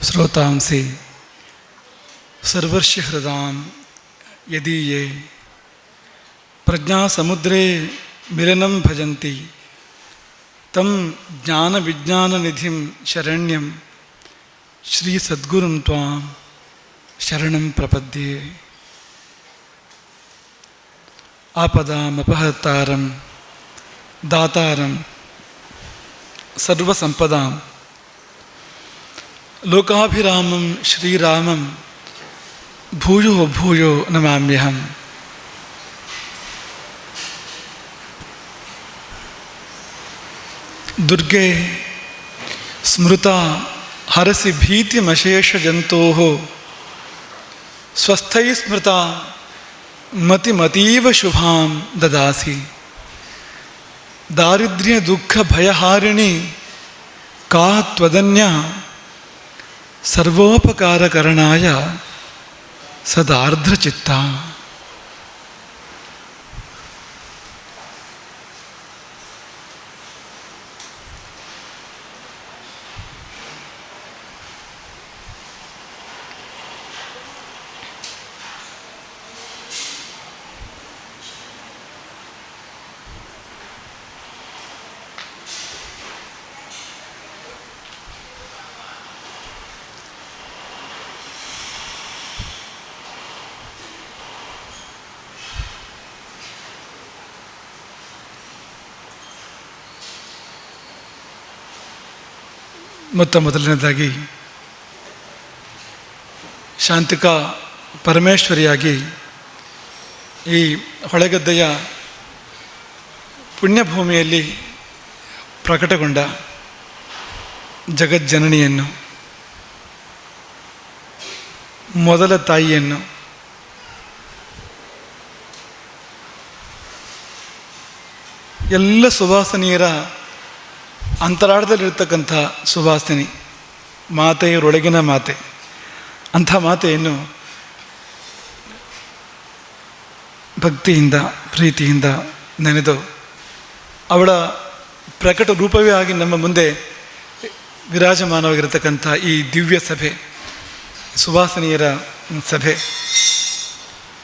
श्रोतांसि सर्वस्य हृदां यदीये प्रज्ञासमुद्रे मिलनं भजन्ति तं ज्ञानविज्ञाननिधिं शरण्यं श्रीसद्गुरुं त्वां शरणं प्रपद्ये। आपदामपहर्तारं दातारं सर्वसंपदां लोकाभिरामं श्रीरामं भूयो भूयो नमाम्यहम्। दुर्गे स्मृता हरसि भीतिमशेषजन्तोः स्वस्थैः स्मृता मतिमतीव शुभां ददासि। दारिद्र्यदुःखभयहारिणी का त्वदन्या सर्वोपकारकरणाय सदार्द्रचित्ता। ಮೊದಲನೇದಾಗಿ ಶಾಂತಿಕಾ ಪರಮೇಶ್ವರಿಯಾಗಿ ಈ ಹೊಳೆಗದ್ದೆಯ ಪುಣ್ಯಭೂಮಿಯಲ್ಲಿ ಪ್ರಕಟಗೊಂಡ ಜಗಜ್ಜನನಿಯನ್ನು, ಮೊದಲ ತಾಯಿಯನ್ನು ಎಲ್ಲ ಸುವಾಸನೀಯರ ಅಂತರಾಳದಲ್ಲಿರ್ತಕ್ಕಂಥ ಸುವಾಸಿನಿ, ಮಾತೆಯರೊಳಗಿನ ಮಾತೆ. ಅಂಥ ಮಾತೆಯನ್ನು ಭಕ್ತಿಯಿಂದ ಪ್ರೀತಿಯಿಂದ ನೆನೆದು ಅವಳ ಪ್ರಕಟ ರೂಪವೇ ಆಗಿ ನಮ್ಮ ಮುಂದೆ ವಿರಾಜಮಾನವಾಗಿರತಕ್ಕಂಥ ಈ ದಿವ್ಯ ಸಭೆ, ಸುವಾಸನೀಯರ ಸಭೆ,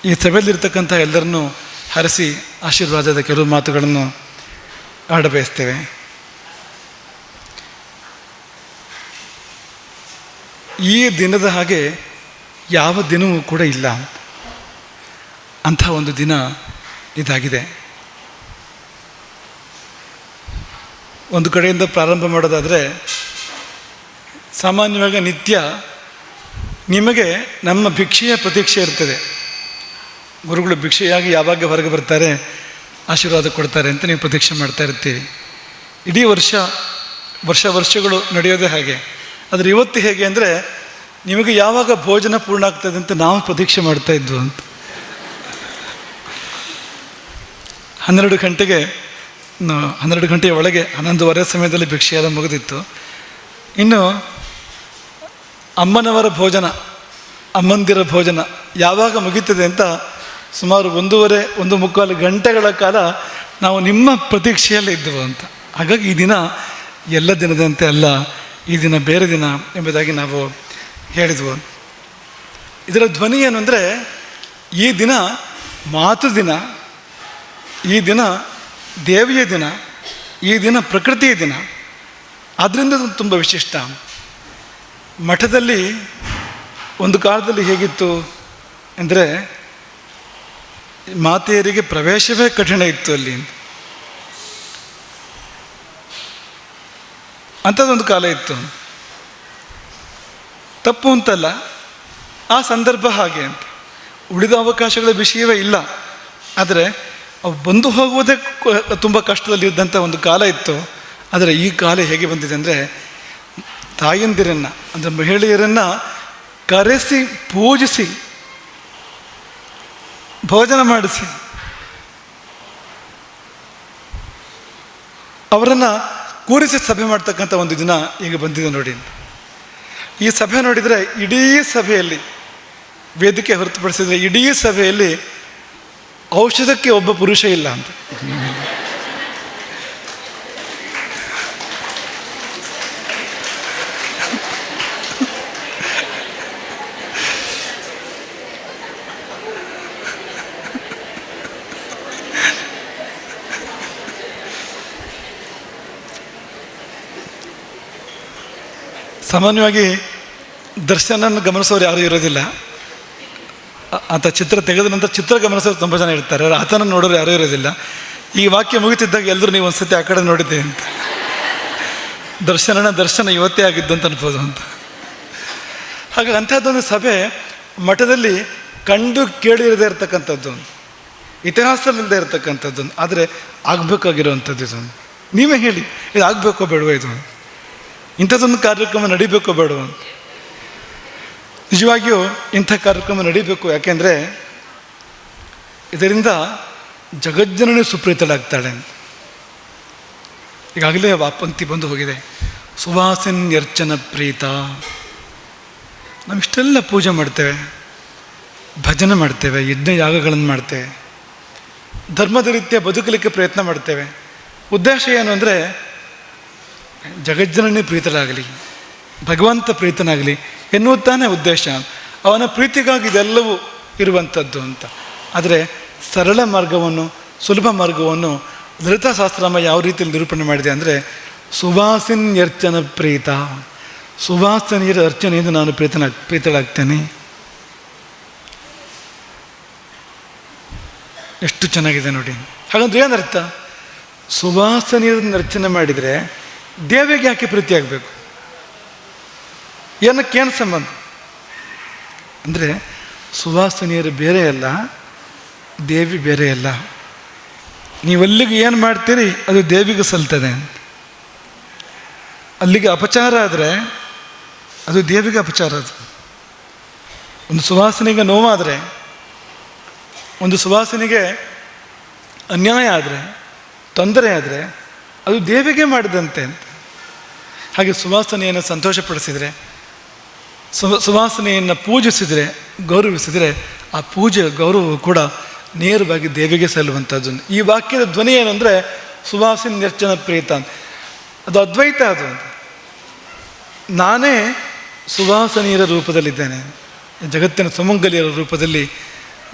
ಈ ಸಭೆಯಲ್ಲಿರ್ತಕ್ಕಂಥ ಎಲ್ಲರನ್ನೂ ಹರಸಿ ಆಶೀರ್ವಾದದ ಕೆಲವು ಮಾತುಗಳನ್ನು ಆಡಬಯಸ್ತೇವೆ. ಈ ದಿನದ ಹಾಗೆ ಯಾವ ದಿನವೂ ಕೂಡ ಇಲ್ಲ, ಅಂಥ ಒಂದು ದಿನ ಇದಾಗಿದೆ. ಒಂದು ಕಡೆಯಿಂದ ಪ್ರಾರಂಭ ಮಾಡೋದಾದರೆ, ಸಾಮಾನ್ಯವಾಗಿ ನಿತ್ಯ ನಿಮಗೆ ನಮ್ಮ ಭಿಕ್ಷೆಯ ಪ್ರತೀಕ್ಷೆ ಇರ್ತದೆ. ಗುರುಗಳು ಭಿಕ್ಷೆಯಾಗಿ ಯಾವಾಗ ಹೊರಗೆ ಬರ್ತಾರೆ, ಆಶೀರ್ವಾದ ಕೊಡ್ತಾರೆ ಅಂತ ನೀವು ಪ್ರತೀಕ್ಷೆ ಮಾಡ್ತಾ ಇರ್ತೀರಿ. ಇಡೀ ವರ್ಷಗಳು ನಡೆಯೋದೇ ಹಾಗೆ. ಆದರೆ ಇವತ್ತು ಹೇಗೆ ಅಂದರೆ, ನಿಮಗೆ ಯಾವಾಗ ಭೋಜನ ಪೂರ್ಣ ಆಗ್ತದೆ ಅಂತ ನಾವು ಪ್ರತೀಕ್ಷೆ ಮಾಡ್ತಾ ಇದ್ವು ಅಂತ. 12 ಗಂಟೆಯ ಒಳಗೆ 11:30 ಸಮಯದಲ್ಲಿ ಭಿಕ್ಷೆಯೆಲ್ಲ ಮುಗಿದಿತ್ತು. ಇನ್ನು ಅಮ್ಮನವರ ಭೋಜನ, ಅಮ್ಮಂದಿರ ಭೋಜನ ಯಾವಾಗ ಮುಗೀತದೆ ಅಂತ ಸುಮಾರು 1.5 ಗಂಟೆಗಳ ಕಾಲ ನಾವು ನಿಮ್ಮ ಪ್ರತೀಕ್ಷೆಯಲ್ಲೇ ಇದ್ದವು ಅಂತ. ಹಾಗಾಗಿ ಈ ದಿನ ಎಲ್ಲ ದಿನದಂತೆ ಅಲ್ಲ, ಈ ದಿನ ಬೇರೆ ದಿನ ಎಂಬುದಾಗಿ ನಾವು ಹೇಳಿದ್ವು. ಇದರ ಧ್ವನಿ ಏನು ಅಂದರೆ, ಈ ದಿನ ಮಾತು ದಿನ, ಈ ದಿನ ದೇವಿಯ ದಿನ, ಈ ದಿನ ಪ್ರಕೃತಿಯ ದಿನ. ಆದ್ದರಿಂದ ತುಂಬ ವಿಶಿಷ್ಟ. ಮಠದಲ್ಲಿ ಒಂದು ಕಾಲದಲ್ಲಿ ಹೇಗಿತ್ತು ಅಂದರೆ, ಮಾತೆಯರಿಗೆ ಪ್ರವೇಶವೇ ಕಠಿಣ ಇತ್ತು ಅಲ್ಲಿ. ಅಂಥದ್ದೊಂದು ಕಾಲ ಇತ್ತು. ತಪ್ಪು ಅಂತಲ್ಲ, ಆ ಸಂದರ್ಭ ಹಾಗೆ ಅಂತ. ಉಳಿದ ಅವಕಾಶಗಳ ವಿಷಯವೇ ಇಲ್ಲ. ಆದರೆ ಅವು ಬಂದು ಹೋಗುವುದೇ ತುಂಬ ಕಷ್ಟದಲ್ಲಿದ್ದಂಥ ಒಂದು ಕಾಲ ಇತ್ತು. ಆದರೆ ಈ ಕಾಲ ಹೇಗೆ ಬಂದಿದೆ ಅಂದರೆ, ತಾಯಂದಿರನ್ನು ಅಂದರೆ ಮಹಿಳೆಯರನ್ನು ಕರೆಸಿ ಪೂಜಿಸಿ ಭೋಜನ ಮಾಡಿಸಿ ಅವರನ್ನು ಕೂರಿಸಿ ಸಭೆ ಮಾಡ್ತಕ್ಕಂಥ ಒಂದು ದಿನ ಈಗ ಬಂದಿದೆ ನೋಡಿ. ಈ ಸಭೆ ನೋಡಿದರೆ, ಇಡೀ ಸಭೆಯಲ್ಲಿ, ವೇದಿಕೆ ಹೊರತುಪಡಿಸಿದರೆ ಇಡೀ ಸಭೆಯಲ್ಲಿ ಔಷಧಕ್ಕೆ ಒಬ್ಬ ಪುರುಷ ಇಲ್ಲ ಅಂತ. ಸಾಮಾನ್ಯವಾಗಿ ದರ್ಶನನ್ನು ಗಮನಿಸೋರು ಯಾರೂ ಇರೋದಿಲ್ಲ. ಆತ ಚಿತ್ರ ತೆಗೆದ ನಂತರ ಚಿತ್ರ ಗಮನಿಸೋರು ತುಂಬ ಜನ ಇರ್ತಾರೆ, ಆತನ ನೋಡೋರು ಯಾರೂ ಇರೋದಿಲ್ಲ. ಈ ವಾಕ್ಯ ಮುಗಿತಿದ್ದಾಗ ಎಲ್ಲರೂ ನೀವು ಒಂದು ಸತಿ ಆ ಕಡೆ ನೋಡಿದ್ದೆ ಅಂತ, ದರ್ಶನ ಇವತ್ತೇ ಆಗಿದ್ದು ಅಂತ ಅನ್ಬೋದು ಅಂತ. ಹಾಗಾಗಿ ಅಂಥದ್ದೊಂದು ಸಭೆ ಮಠದಲ್ಲಿ ಕಂಡು ಕೇಳಿರದೇ ಇರತಕ್ಕಂಥದ್ದು, ಇತಿಹಾಸದಲ್ಲಿಲ್ಲದೆ ಇರತಕ್ಕಂಥದ್ದು, ಆದರೆ ಆಗಬೇಕಾಗಿರುವಂಥದ್ದು ಇದು. ನೀವೇ ಹೇಳಿ, ಇದು ಆಗಬೇಕೋ ಬೇಡವೋ, ಇದು ಇಂಥದ್ದೊಂದು ಕಾರ್ಯಕ್ರಮ ನಡಿಬೇಕೋ ಬೇಡವೋ ಅಂತ. ನಿಜವಾಗಿಯೂ ಇಂಥ ಕಾರ್ಯಕ್ರಮ ನಡಿಬೇಕು. ಯಾಕೆಂದರೆ ಇದರಿಂದ ಜಗಜ್ಜನನಿ ಸುಪ್ರೀತಳಾಗ್ತಾಳೆ ಅಂತ. ಈಗಾಗಲೇ ವಾಪಂಕ್ತಿ ಬಂದು ಹೋಗಿದೆ, ಸುವಾಸಿನ್ಯರ್ಚನ ಪ್ರೀತ. ನಾವಿಷ್ಟೆಲ್ಲ ಪೂಜೆ ಮಾಡ್ತೇವೆ, ಭಜನೆ ಮಾಡ್ತೇವೆ, ಯಜ್ಞ ಯಾಗಗಳನ್ನು ಮಾಡ್ತೇವೆ, ಧರ್ಮದ ರೀತಿಯ ಬದುಕಲಿಕ್ಕೆ ಪ್ರಯತ್ನ ಮಾಡ್ತೇವೆ. ಉದ್ದೇಶ ಏನು ಅಂದರೆ ಜಗಜ್ಜನನಿ ಪ್ರೀತಳಾಗಲಿ, ಭಗವಂತ ಪ್ರೀತನಾಗಲಿ ಎನ್ನುವುದು ತಾನೇ ಉದ್ದೇಶ. ಅವನ ಪ್ರೀತಿಗಾಗಿ ಇದೆಲ್ಲವೂ ಇರುವಂಥದ್ದು ಅಂತ. ಆದರೆ ಸರಳ ಮಾರ್ಗವನ್ನು, ಸುಲಭ ಮಾರ್ಗವನ್ನು ಲಲಿತಾ ಸಹಸ್ರನಾಮ ಯಾವ ರೀತಿಯಲ್ಲಿ ನಿರೂಪಣೆ ಮಾಡಿದೆ ಅಂದರೆ, ಸುವಾಸಿನ್ಯರ್ಚನ ಪ್ರೀತ, ಸುವಾಸನೀಯರ ಅರ್ಚನೆಯಿಂದ ನಾನು ಪ್ರೀತಳಾಗ್ತೇನೆ. ಎಷ್ಟು ಚೆನ್ನಾಗಿದೆ ನೋಡಿ. ಹಾಗಂದ್ರೆ ಏನರ್ಥ? ಸುವಾಸನೀಯರನ್ನು ಅರ್ಚನೆ ಮಾಡಿದರೆ ದೇವಿಗೆ ಯಾಕೆ ಪ್ರೀತಿ ಆಗಬೇಕು? ಏನಕ್ಕೇನು ಸಂಬಂಧ ಅಂದರೆ, ಸುವಾಸನೀಯರು ಬೇರೆ ಅಲ್ಲ, ದೇವಿ ಬೇರೆ ಅಲ್ಲ. ನೀವಲ್ಲಿಗೆ ಏನು ಮಾಡ್ತೀರಿ ಅದು ದೇವಿಗೆ ಸಲ್ತದೆ. ಅಲ್ಲಿಗೆ ಅಪಚಾರ ಆದರೆ ಅದು ದೇವಿಗೆ ಅಪಚಾರ. ಅದು ಒಂದು ಸುವಾಸನೆಗೆ ನೋವಾದರೆ, ಒಂದು ಸುವಾಸನೆಗೆ ಅನ್ಯಾಯ ಆದರೆ, ತೊಂದರೆ ಆದರೆ ಅದು ದೇವಿಗೆ ಮಾಡಿದಂತೆ ಅಂತ. ಹಾಗೆ ಸುವಾಸನೆಯನ್ನು ಸಂತೋಷಪಡಿಸಿದರೆ, ಸುವಾಸನೆಯನ್ನು ಪೂಜಿಸಿದರೆ, ಗೌರವಿಸಿದರೆ, ಆ ಪೂಜೆ ಗೌರವವು ಕೂಡ ನೇರವಾಗಿ ದೇವಿಗೆ ಸಲ್ಲುವಂಥದ್ದು. ಈ ವಾಕ್ಯದ ಧ್ವನಿ ಏನಂದರೆ ಸುವಾಸಿನ್ಯರ್ಚನ ಪ್ರೀತ ಅಂತ. ಅದು ಅದ್ವೈತ. ಅದು ನಾನೇ ಸುವಾಸನೀಯರ ರೂಪದಲ್ಲಿದ್ದೇನೆ, ಜಗತ್ತಿನ ಸುಮಂಗಲಿಯರ ರೂಪದಲ್ಲಿ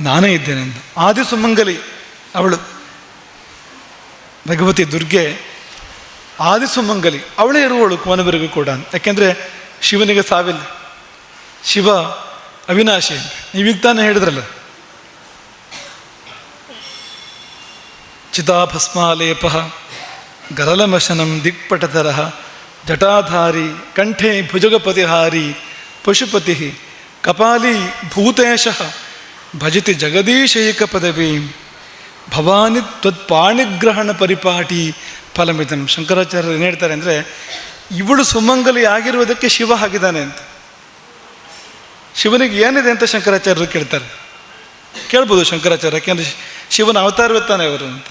ನಾನೇ ಇದ್ದೇನೆ ಅಂತ. ಆದಿ ಸುಮಂಗಲಿ ಅವಳು ಭಗವತಿ ದುರ್ಗೆ, ಆದಿ ಸುಮಂಗಲಿ ಅವಳೇ ಇರುವವಳು ಕೊನೆವರೆಗೂ ಕೂಡ. ಯಾಕೆಂದರೆ ಶಿವನಿಗೆ ಸಾವಿಲ್ಲ, ಶಿವ ಅವಿನಾಶಿ ಅಂತ ನೀವೀಗ ತಾನೇ ಹೇಳಿದ್ರಲ್ಲ. ಚಿತಾಭಸ್ಮಾಲೇಪ ಗರಲಮಶನಂ ದಿಕ್ಪಟತರ ಜಟಾಧಾರಿ ಕಂಠೆ ಭುಜಗಪತಿಹಾರಿ ಪಶುಪತಿ ಕಪಾಲಿ ಭೂತೇಶ ಭಜತಿ ಜಗದೀಶೈಕ ಪದವಿ ಭವಾನಿ ತ್ವತ್ಪಾಣಿಗ್ರಹಣ ಪರಿಪಾಟಿ ಫಲಮಿತಂ. ಶಂಕರಾಚಾರ್ಯರು ಏನು ಹೇಳ್ತಾರೆ ಅಂದರೆ, ಇವಳು ಸುಮಂಗಲಿ ಆಗಿರುವುದಕ್ಕೆ ಶಿವ ಆಗಿದ್ದಾನೆ ಅಂತ. ಶಿವನಿಗೆ ಏನಿದೆ ಅಂತ ಶಂಕರಾಚಾರ್ಯರು ಕೇಳ್ತಾರೆ. ಕೇಳ್ಬೋದು ಶಂಕರಾಚಾರ್ಯ, ಯಾಕೆಂದರೆ ಶಿವನ ಅವತಾರವತ್ತಾನೆ ಅವರು ಅಂತ.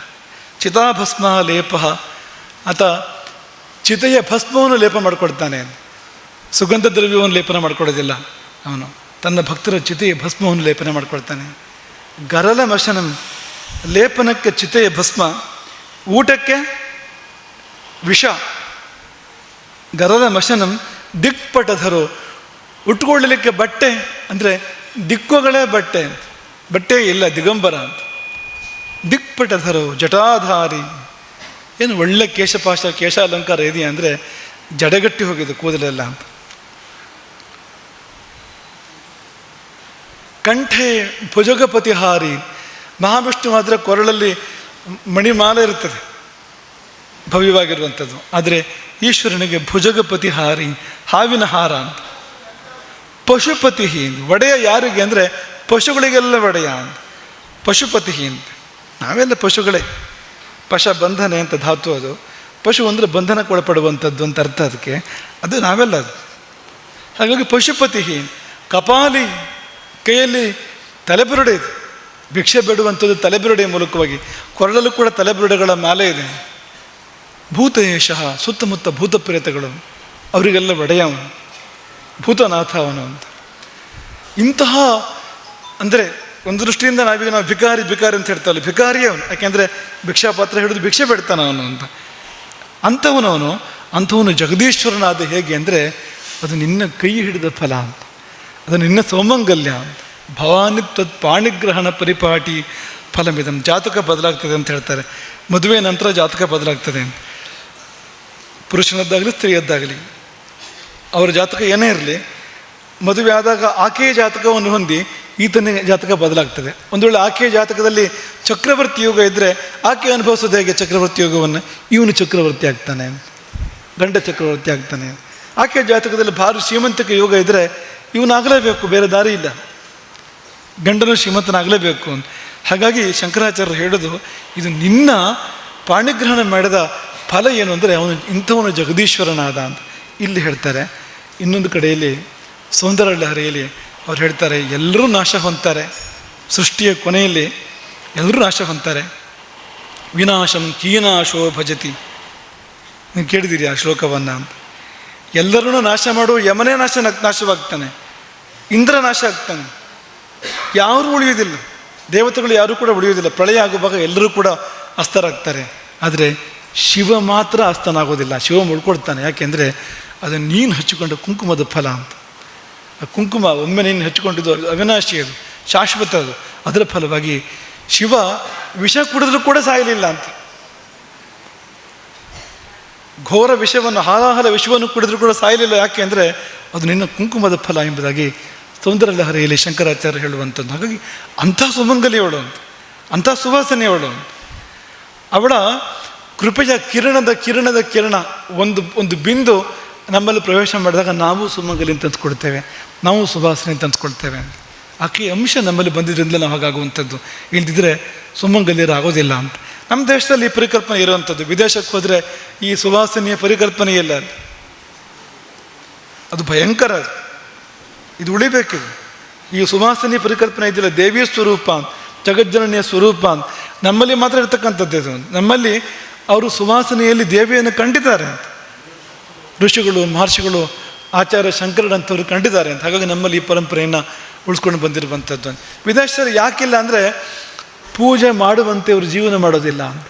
ಚಿತಾಭಸ್ಮ ಲೇಪ, ಆತ ಚಿತೆಯ ಭಸ್ಮವನ್ನು ಲೇಪ ಮಾಡಿಕೊಡ್ತಾನೆ. ಸುಗಂಧ ದ್ರವ್ಯವನ್ನು ಲೇಪನ ಮಾಡಿಕೊಡೋದಿಲ್ಲ ಅವನು, ತನ್ನ ಭಕ್ತರ ಚಿತೆಯ ಭಸ್ಮವನ್ನು ಲೇಪನ ಮಾಡಿಕೊಡ್ತಾನೆ. ಗರಲ ಮಶನಂ, ಲೇಪನಕ್ಕೆ ಚಿತೆಯ ಭಸ್ಮ, ಊಟಕ್ಕೆ ವಿಷ. ಗರಲ ಮಶನಂ ದಿಕ್ಪಟಧರು, ಉಟ್ಕೊಳ್ಳಲಿಕ್ಕೆ ಬಟ್ಟೆ ಅಂದರೆ ದಿಕ್ಕುಗಳೇ ಬಟ್ಟೆ, ಬಟ್ಟೆ ಇಲ್ಲ, ದಿಗಂಬರ ಅಂತ. ದಿಕ್ಪಟಧರು ಜಟಾಧಾರಿ, ಏನು ಒಳ್ಳೆ ಕೇಶ ಅಲಂಕಾರ ಇದೆಯಾ ಅಂದರೆ ಜಡಗಟ್ಟಿ ಹೋಗಿದೆ ಕೂದಲೆಲ್ಲ ಅಂತ. ಕಂಠೆ ಭುಜಗಪತಿಹಾರಿ, ಮಹಾವಿಷ್ಣು ಆದರೆ ಕೊರಳಲ್ಲಿ ಮಣಿಮಾಲೆ ಇರ್ತದೆ ಭವ್ಯವಾಗಿರುವಂಥದ್ದು, ಆದರೆ ಈಶ್ವರನಿಗೆ ಭುಜಗಪತಿಹಾರಿ, ಹಾವಿನ ಹಾರ ಅಂತ. ಪಶುಪತಿ ಒಡೆಯ ಯಾರಿಗೆ ಅಂದರೆ ಪಶುಗಳಿಗೆಲ್ಲ ಒಡೆಯ ಅಂತ. ಪಶುಪತಿ ಅಂತ, ನಾವೆಲ್ಲ ಪಶುಗಳೇ. ಪಶ ಬಂಧನೆ ಅಂತ ಧಾತು, ಅದು ಪಶು ಅಂದರೆ ಬಂಧನಕ್ಕೆ ಒಳಪಡುವಂಥದ್ದು ಅಂತ ಅರ್ಥ ಅದಕ್ಕೆ, ಅದು ನಾವೆಲ್ಲ ಅದು. ಹಾಗಾಗಿ ಪಶುಪತಿ. ಕಪಾಲಿ, ಕೈಯಲ್ಲಿ ತಲೆಬುರುಡೆ ಇದೆ, ಭಿಕ್ಷೆ ಬೇಡುವಂಥದ್ದು ತಲೆಬುರುಡೆಯ ಮೂಲಕವಾಗಿ, ಕೊರಳಲ್ಲೂ ಕೂಡ ತಲೆಬುರುಡೆಗಳ ಮಾಲೆ ಇದೆ. ಭೂತೇಶ, ಸುತ್ತಮುತ್ತ ಭೂತ ಪ್ರೇತಗಳು, ಅವರಿಗೆಲ್ಲ ಒಡೆಯವನು, ಭೂತನಾಥ ಅವನು ಅಂತ. ಇಂತಹ ಅಂದರೆ ಒಂದು ದೃಷ್ಟಿಯಿಂದ ನಾವು ಭಿಕಾರಿ ಅಂತ ಹೇಳ್ತಾವಲ್ಲ, ಭಿಕಾರಿ ಅವನು. ಯಾಕೆಂದರೆ ಭಿಕ್ಷಾಪಾತ್ರ ಹಿಡಿದು ಭಿಕ್ಷೆ ಬೇಡ್ತಾನೆ ಅವನು ಅಂತ. ಅಂಥವನು ಜಗದೀಶ್ವರನಾದ ಹೇಗೆ ಅಂದರೆ, ಅದು ನಿನ್ನ ಕೈ ಹಿಡಿದ ಫಲ ಅಂತ, ಅದು ನಿನ್ನ ಸೌಮಂಗಲ್ಯ ಅಂತ. ಭವಾನಿ ತ್ವತ್ ಪಾಣಿಗ್ರಹಣ ಪರಿಪಾಟಿ ಫಲಮಿದಂ. ಜಾತಕ ಬದಲಾಗ್ತದೆ ಅಂತ ಹೇಳ್ತಾರೆ, ಮದುವೆ ನಂತರ ಜಾತಕ ಬದಲಾಗ್ತದೆ ಅಂತ, ಪುರುಷನದ್ದಾಗಲಿ ಸ್ತ್ರೀಯದ್ದಾಗಲಿ. ಅವರ ಜಾತಕ ಏನೇ ಇರಲಿ, ಮದುವೆ ಆದಾಗ ಆಕೆಯ ಜಾತಕವನ್ನು ಹೊಂದಿ ಈತನ ಜಾತಕ ಬದಲಾಗ್ತದೆ. ಒಂದು ವೇಳೆ ಆಕೆಯ ಜಾತಕದಲ್ಲಿ ಚಕ್ರವರ್ತಿ ಯೋಗ ಇದ್ದರೆ ಆಕೆ ಅನುಭವಿಸೋದು ಹೇಗೆ ಚಕ್ರವರ್ತಿ ಯೋಗವನ್ನು? ಇವನು ಚಕ್ರವರ್ತಿ ಆಗ್ತಾನೆ, ಗಂಡ ಚಕ್ರವರ್ತಿ ಆಗ್ತಾನೆ. ಆಕೆಯ ಜಾತಕದಲ್ಲಿ ಭಾರಿ ಶ್ರೀಮಂತಿಕ ಯೋಗ ಇದ್ದರೆ ಇವನಾಗಲೇಬೇಕು, ಬೇರೆ ದಾರಿ ಇಲ್ಲ, ಗಂಡನು ಶ್ರೀಮಂತನಾಗಲೇಬೇಕು ಅಂತ. ಹಾಗಾಗಿ ಶಂಕರಾಚಾರ್ಯರು ಹೇಳೋದು, ಇದು ನಿನ್ನ ಪಾಣಿಗ್ರಹಣ ಮಾಡಿದ ಫಲ ಏನು ಅಂದರೆ ಅವನು ಇಂಥವನು ಜಗದೀಶ್ವರನಾದ ಅಂತ ಇಲ್ಲಿ ಹೇಳ್ತಾರೆ. ಇನ್ನೊಂದು ಕಡೆಯಲ್ಲಿ ಸೌಂದರ್ಯ ಲಹರಿಯಲ್ಲಿ ಅವ್ರು ಹೇಳ್ತಾರೆ, ಎಲ್ಲರೂ ನಾಶ ಹೊಂದ್ತಾರೆ, ಸೃಷ್ಟಿಯ ಕೊನೆಯಲ್ಲಿ ಎಲ್ಲರೂ ನಾಶ ಹೊಂದ್ತಾರೆ. ವಿನಾಶಂ ಕೀನಾಶೋ ಭಜತಿ. ನೀವು ಕೇಳಿದ್ದೀರಿ ಆ ಶ್ಲೋಕವನ್ನು ಅಂತ. ಎಲ್ಲರನ್ನೂ ನಾಶ ಮಾಡುವ ಯಮನೇ ನಾಶವಾಗ್ತಾನೆ, ಇಂದ್ರ ನಾಶ ಆಗ್ತಾನೆ, ಯಾರೂ ಉಳಿಯುವುದಿಲ್ಲ, ದೇವತೆಗಳು ಯಾರೂ ಕೂಡ ಉಳಿಯುವುದಿಲ್ಲ. ಪ್ರಳಯ ಆಗುವಾಗ ಎಲ್ಲರೂ ಕೂಡ ಅಸ್ತರಾಗ್ತಾರೆ. ಆದರೆ ಶಿವ ಮಾತ್ರ ಅಸ್ತನಾಗೋದಿಲ್ಲ, ಶಿವ ಉಳ್ಕೊಳ್ತಾನೆ. ಯಾಕೆಂದರೆ ಅದು ನೀನು ಹಚ್ಚಿಕೊಂಡ ಕುಂಕುಮದ ಫಲ ಅಂತ. ಆ ಕುಂಕುಮ ಒಮ್ಮೆ ನೀನು ಹಚ್ಚಿಕೊಂಡಿದ್ದು ಅವಿನಾಶಿ, ಅದು ಶಾಶ್ವತ, ಅದು ಅದರ ಫಲವಾಗಿ ಶಿವ ವಿಷ ಕುಡಿದ್ರೂ ಕೂಡ ಸಾಯಲಿಲ್ಲ ಅಂತ. ಘೋರ ವಿಷವನ್ನು, ಹಾಲಾಹಲ ವಿಷವನ್ನು ಕುಡಿದ್ರೂ ಕೂಡ ಸಾಯಲಿಲ್ಲ. ಯಾಕೆ ಅಂದರೆ ಅದು ನಿನ್ನ ಕುಂಕುಮದ ಫಲ ಎಂಬುದಾಗಿ ಸೌಂದರ್ಯ ಲಹರಿಯಲ್ಲಿ ಶಂಕರಾಚಾರ್ಯ ಹೇಳುವಂಥದ್ದು. ಹಾಗಾಗಿ ಅಂಥ ಸುಮಂಗಲಿಯವಳು ಅಂತ, ಅಂಥ ಸುವಾಸನೆಯವಳು ಅಂತ. ಅವಳ ಕೃಪೆಯ ಕಿರಣದ ಕಿರಣ ಒಂದು ಬಿಂದು ನಮ್ಮಲ್ಲಿ ಪ್ರವೇಶ ಮಾಡಿದಾಗ ನಾವು ಸುಮಂಗಲಿ ಅಂತ ಅನ್ಸ್ಕೊಳ್ತೇವೆ, ನಾವು ಸುವಾಸನೆ ಅಂತ ಅನ್ಸ್ಕೊಳ್ತೇವೆ. ಆಕೆಯ ಅಂಶ ನಮ್ಮಲ್ಲಿ ಬಂದಿದ್ದರಿಂದ ನಾವು ಹಾಗಾಗುವಂಥದ್ದು. ಇಲ್ದಿದ್ರೆ ಸುಮಂಗಲಿಯರಾಗೋದಿಲ್ಲ ಅಂತ. ನಮ್ಮ ದೇಶದಲ್ಲಿ ಈ ಪರಿಕಲ್ಪನೆ ಇರುವಂಥದ್ದು. ವಿದೇಶಕ್ಕೆ ಹೋದರೆ ಈ ಸುವಾಸನೆಯ ಪರಿಕಲ್ಪನೆ ಇಲ್ಲ, ಅದು ಭಯಂಕರ. ಇದು ಉಳಿಬೇಕಿದೆ. ಈ ಸುವಾಸನೆಯ ಪರಿಕಲ್ಪನೆ ಇದ್ದಿಲ್ಲ. ದೇವಿಯ ಸ್ವರೂಪ ಅಂತ, ಜಗಜ್ಜನನಿಯ ಸ್ವರೂಪ ಅಂತ ನಮ್ಮಲ್ಲಿ ಮಾತ್ರ ಇರ್ತಕ್ಕಂಥದ್ದು. ಇದು ನಮ್ಮಲ್ಲಿ ಅವರು ಸುವಾಸನೆಯಲ್ಲಿ ದೇವಿಯನ್ನು ಕಂಡಿದ್ದಾರೆ ಅಂತ, ಋಷಿಗಳು, ಮಹರ್ಷಿಗಳು, ಆಚಾರ್ಯ ಶಂಕರನಂಥವ್ರು ಕಂಡಿದ್ದಾರೆ ಅಂತ. ಹಾಗಾಗಿ ನಮ್ಮಲ್ಲಿ ಈ ಪರಂಪರೆಯನ್ನು ಉಳಿಸ್ಕೊಂಡು ಬಂದಿರುವಂಥದ್ದು. ವಿದೇಶದಲ್ಲಿ ಯಾಕಿಲ್ಲ ಅಂದರೆ ಪೂಜೆ ಮಾಡುವಂತೆ ಅವರು ಜೀವನ ಮಾಡೋದಿಲ್ಲ ಅಂತ.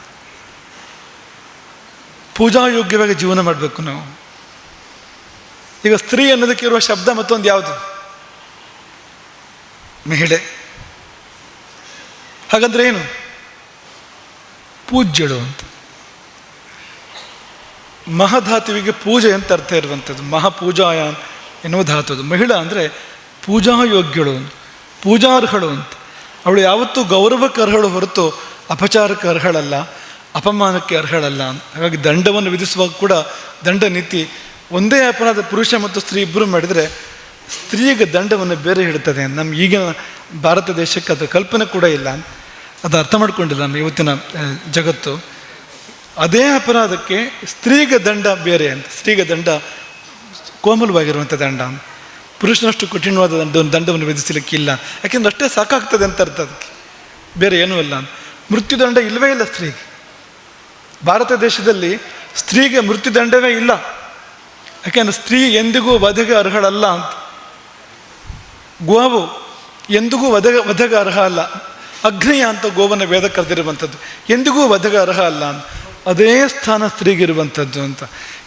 ಪೂಜಾಯೋಗ್ಯವಾಗಿ ಜೀವನ ಮಾಡಬೇಕು ನಾವು. ಈಗ ಸ್ತ್ರೀ ಅನ್ನೋದಕ್ಕೆ ಇರುವ ಶಬ್ದ ಮತ್ತೊಂದು ಯಾವುದು? ಮಹಿಳೆ. ಹಾಗಂದ್ರೆ ಏನು? ಪೂಜ್ಯಳು ಅಂತ. ಮಹಧಾತುವಿಗೆ ಪೂಜೆ ಅಂತ ಅರ್ಥ ಇರುವಂಥದ್ದು. ಮಹಾಪೂಜಾಯ ಎನ್ನುವ ಧಾತು. ಮಹಿಳಾ ಅಂದರೆ ಪೂಜಾಯೋಗ್ಯಳು, ಪೂಜಾರ್ಹಳು ಅಂತ. ಅವಳು ಯಾವತ್ತೂ ಗೌರವಕ್ಕೆ ಅರ್ಹಳು ಹೊರತು ಅಪಚಾರಕ್ಕೆ ಅರ್ಹಳಲ್ಲ, ಅಪಮಾನಕ್ಕೆ ಅರ್ಹಳಲ್ಲ. ಹಾಗಾಗಿ ದಂಡವನ್ನು ವಿಧಿಸುವಾಗ ಕೂಡ ದಂಡ ನೀತಿ ಒಂದೇ ಅಪರಾಧ ಪುರುಷ ಮತ್ತು ಸ್ತ್ರೀ ಇಬ್ಬರು ಮಾಡಿದರೆ ಸ್ತ್ರೀಗೆ ದಂಡವನ್ನು ಬೇರೆ ಹಿಡ್ತದೆ. ನಮ್ಮ ಈಗಿನ ಭಾರತ ದೇಶಕ್ಕೆ ಅದರ ಕಲ್ಪನೆ ಕೂಡ ಇಲ್ಲ, ಅದು ಅರ್ಥ ಮಾಡ್ಕೊಂಡಿಲ್ಲ ನಮ್ಮ ಇವತ್ತಿನ ಜಗತ್ತು. ಅದೇ ಅಪರಾಧಕ್ಕೆ ಸ್ತ್ರೀಗೆ ದಂಡ ಬೇರೆ ಅಂತ. ಸ್ತ್ರೀಗೆ ದಂಡ ಕೋಮಲವಾಗಿರುವಂಥ ದಂಡ, ಪುರುಷನಷ್ಟು ಕಠಿಣವಾದ ದಂಡವನ್ನು ವಿಧಿಸಲಿಕ್ಕಿಲ್ಲ. ಯಾಕೆಂದ್ರೆ ಅಷ್ಟೇ ಸಾಕಾಗ್ತದೆ ಅಂತ ಅರ್ಥ, ಅದಕ್ಕೆ ಬೇರೆ ಏನೂ ಇಲ್ಲ. ಮೃತ್ಯುದಂಡ ಇಲ್ಲವೇ ಇಲ್ಲ ಸ್ತ್ರೀಗೆ. ಭಾರತ ದೇಶದಲ್ಲಿ ಸ್ತ್ರೀಗೆ ಮೃತ್ಯುದಂಡವೇ ಇಲ್ಲ. ಯಾಕೆಂದ್ರೆ ಸ್ತ್ರೀ ಎಂದಿಗೂ ವಧೆಗೆ ಅರ್ಹಳಲ್ಲ ಅಂತ. ಗೋವು ಎಂದಿಗೂ ವಧೆಗೆ ಅರ್ಹ ಅಲ್ಲ. ಅಗ್ನಿಯ ಅಂತ ಗೋವನ್ನು ವೇದ ಕರೆದಿರುವಂಥದ್ದು. ಎಂದಿಗೂ ವಧೆಗೆ ಅರ್ಹ ಅಲ್ಲ ಅಂತ. ಅದೇ ಸ್ಥಾನ ಸ್ತ್ರೀಗಿರುವಂಥದ್ದು ಅಂತ.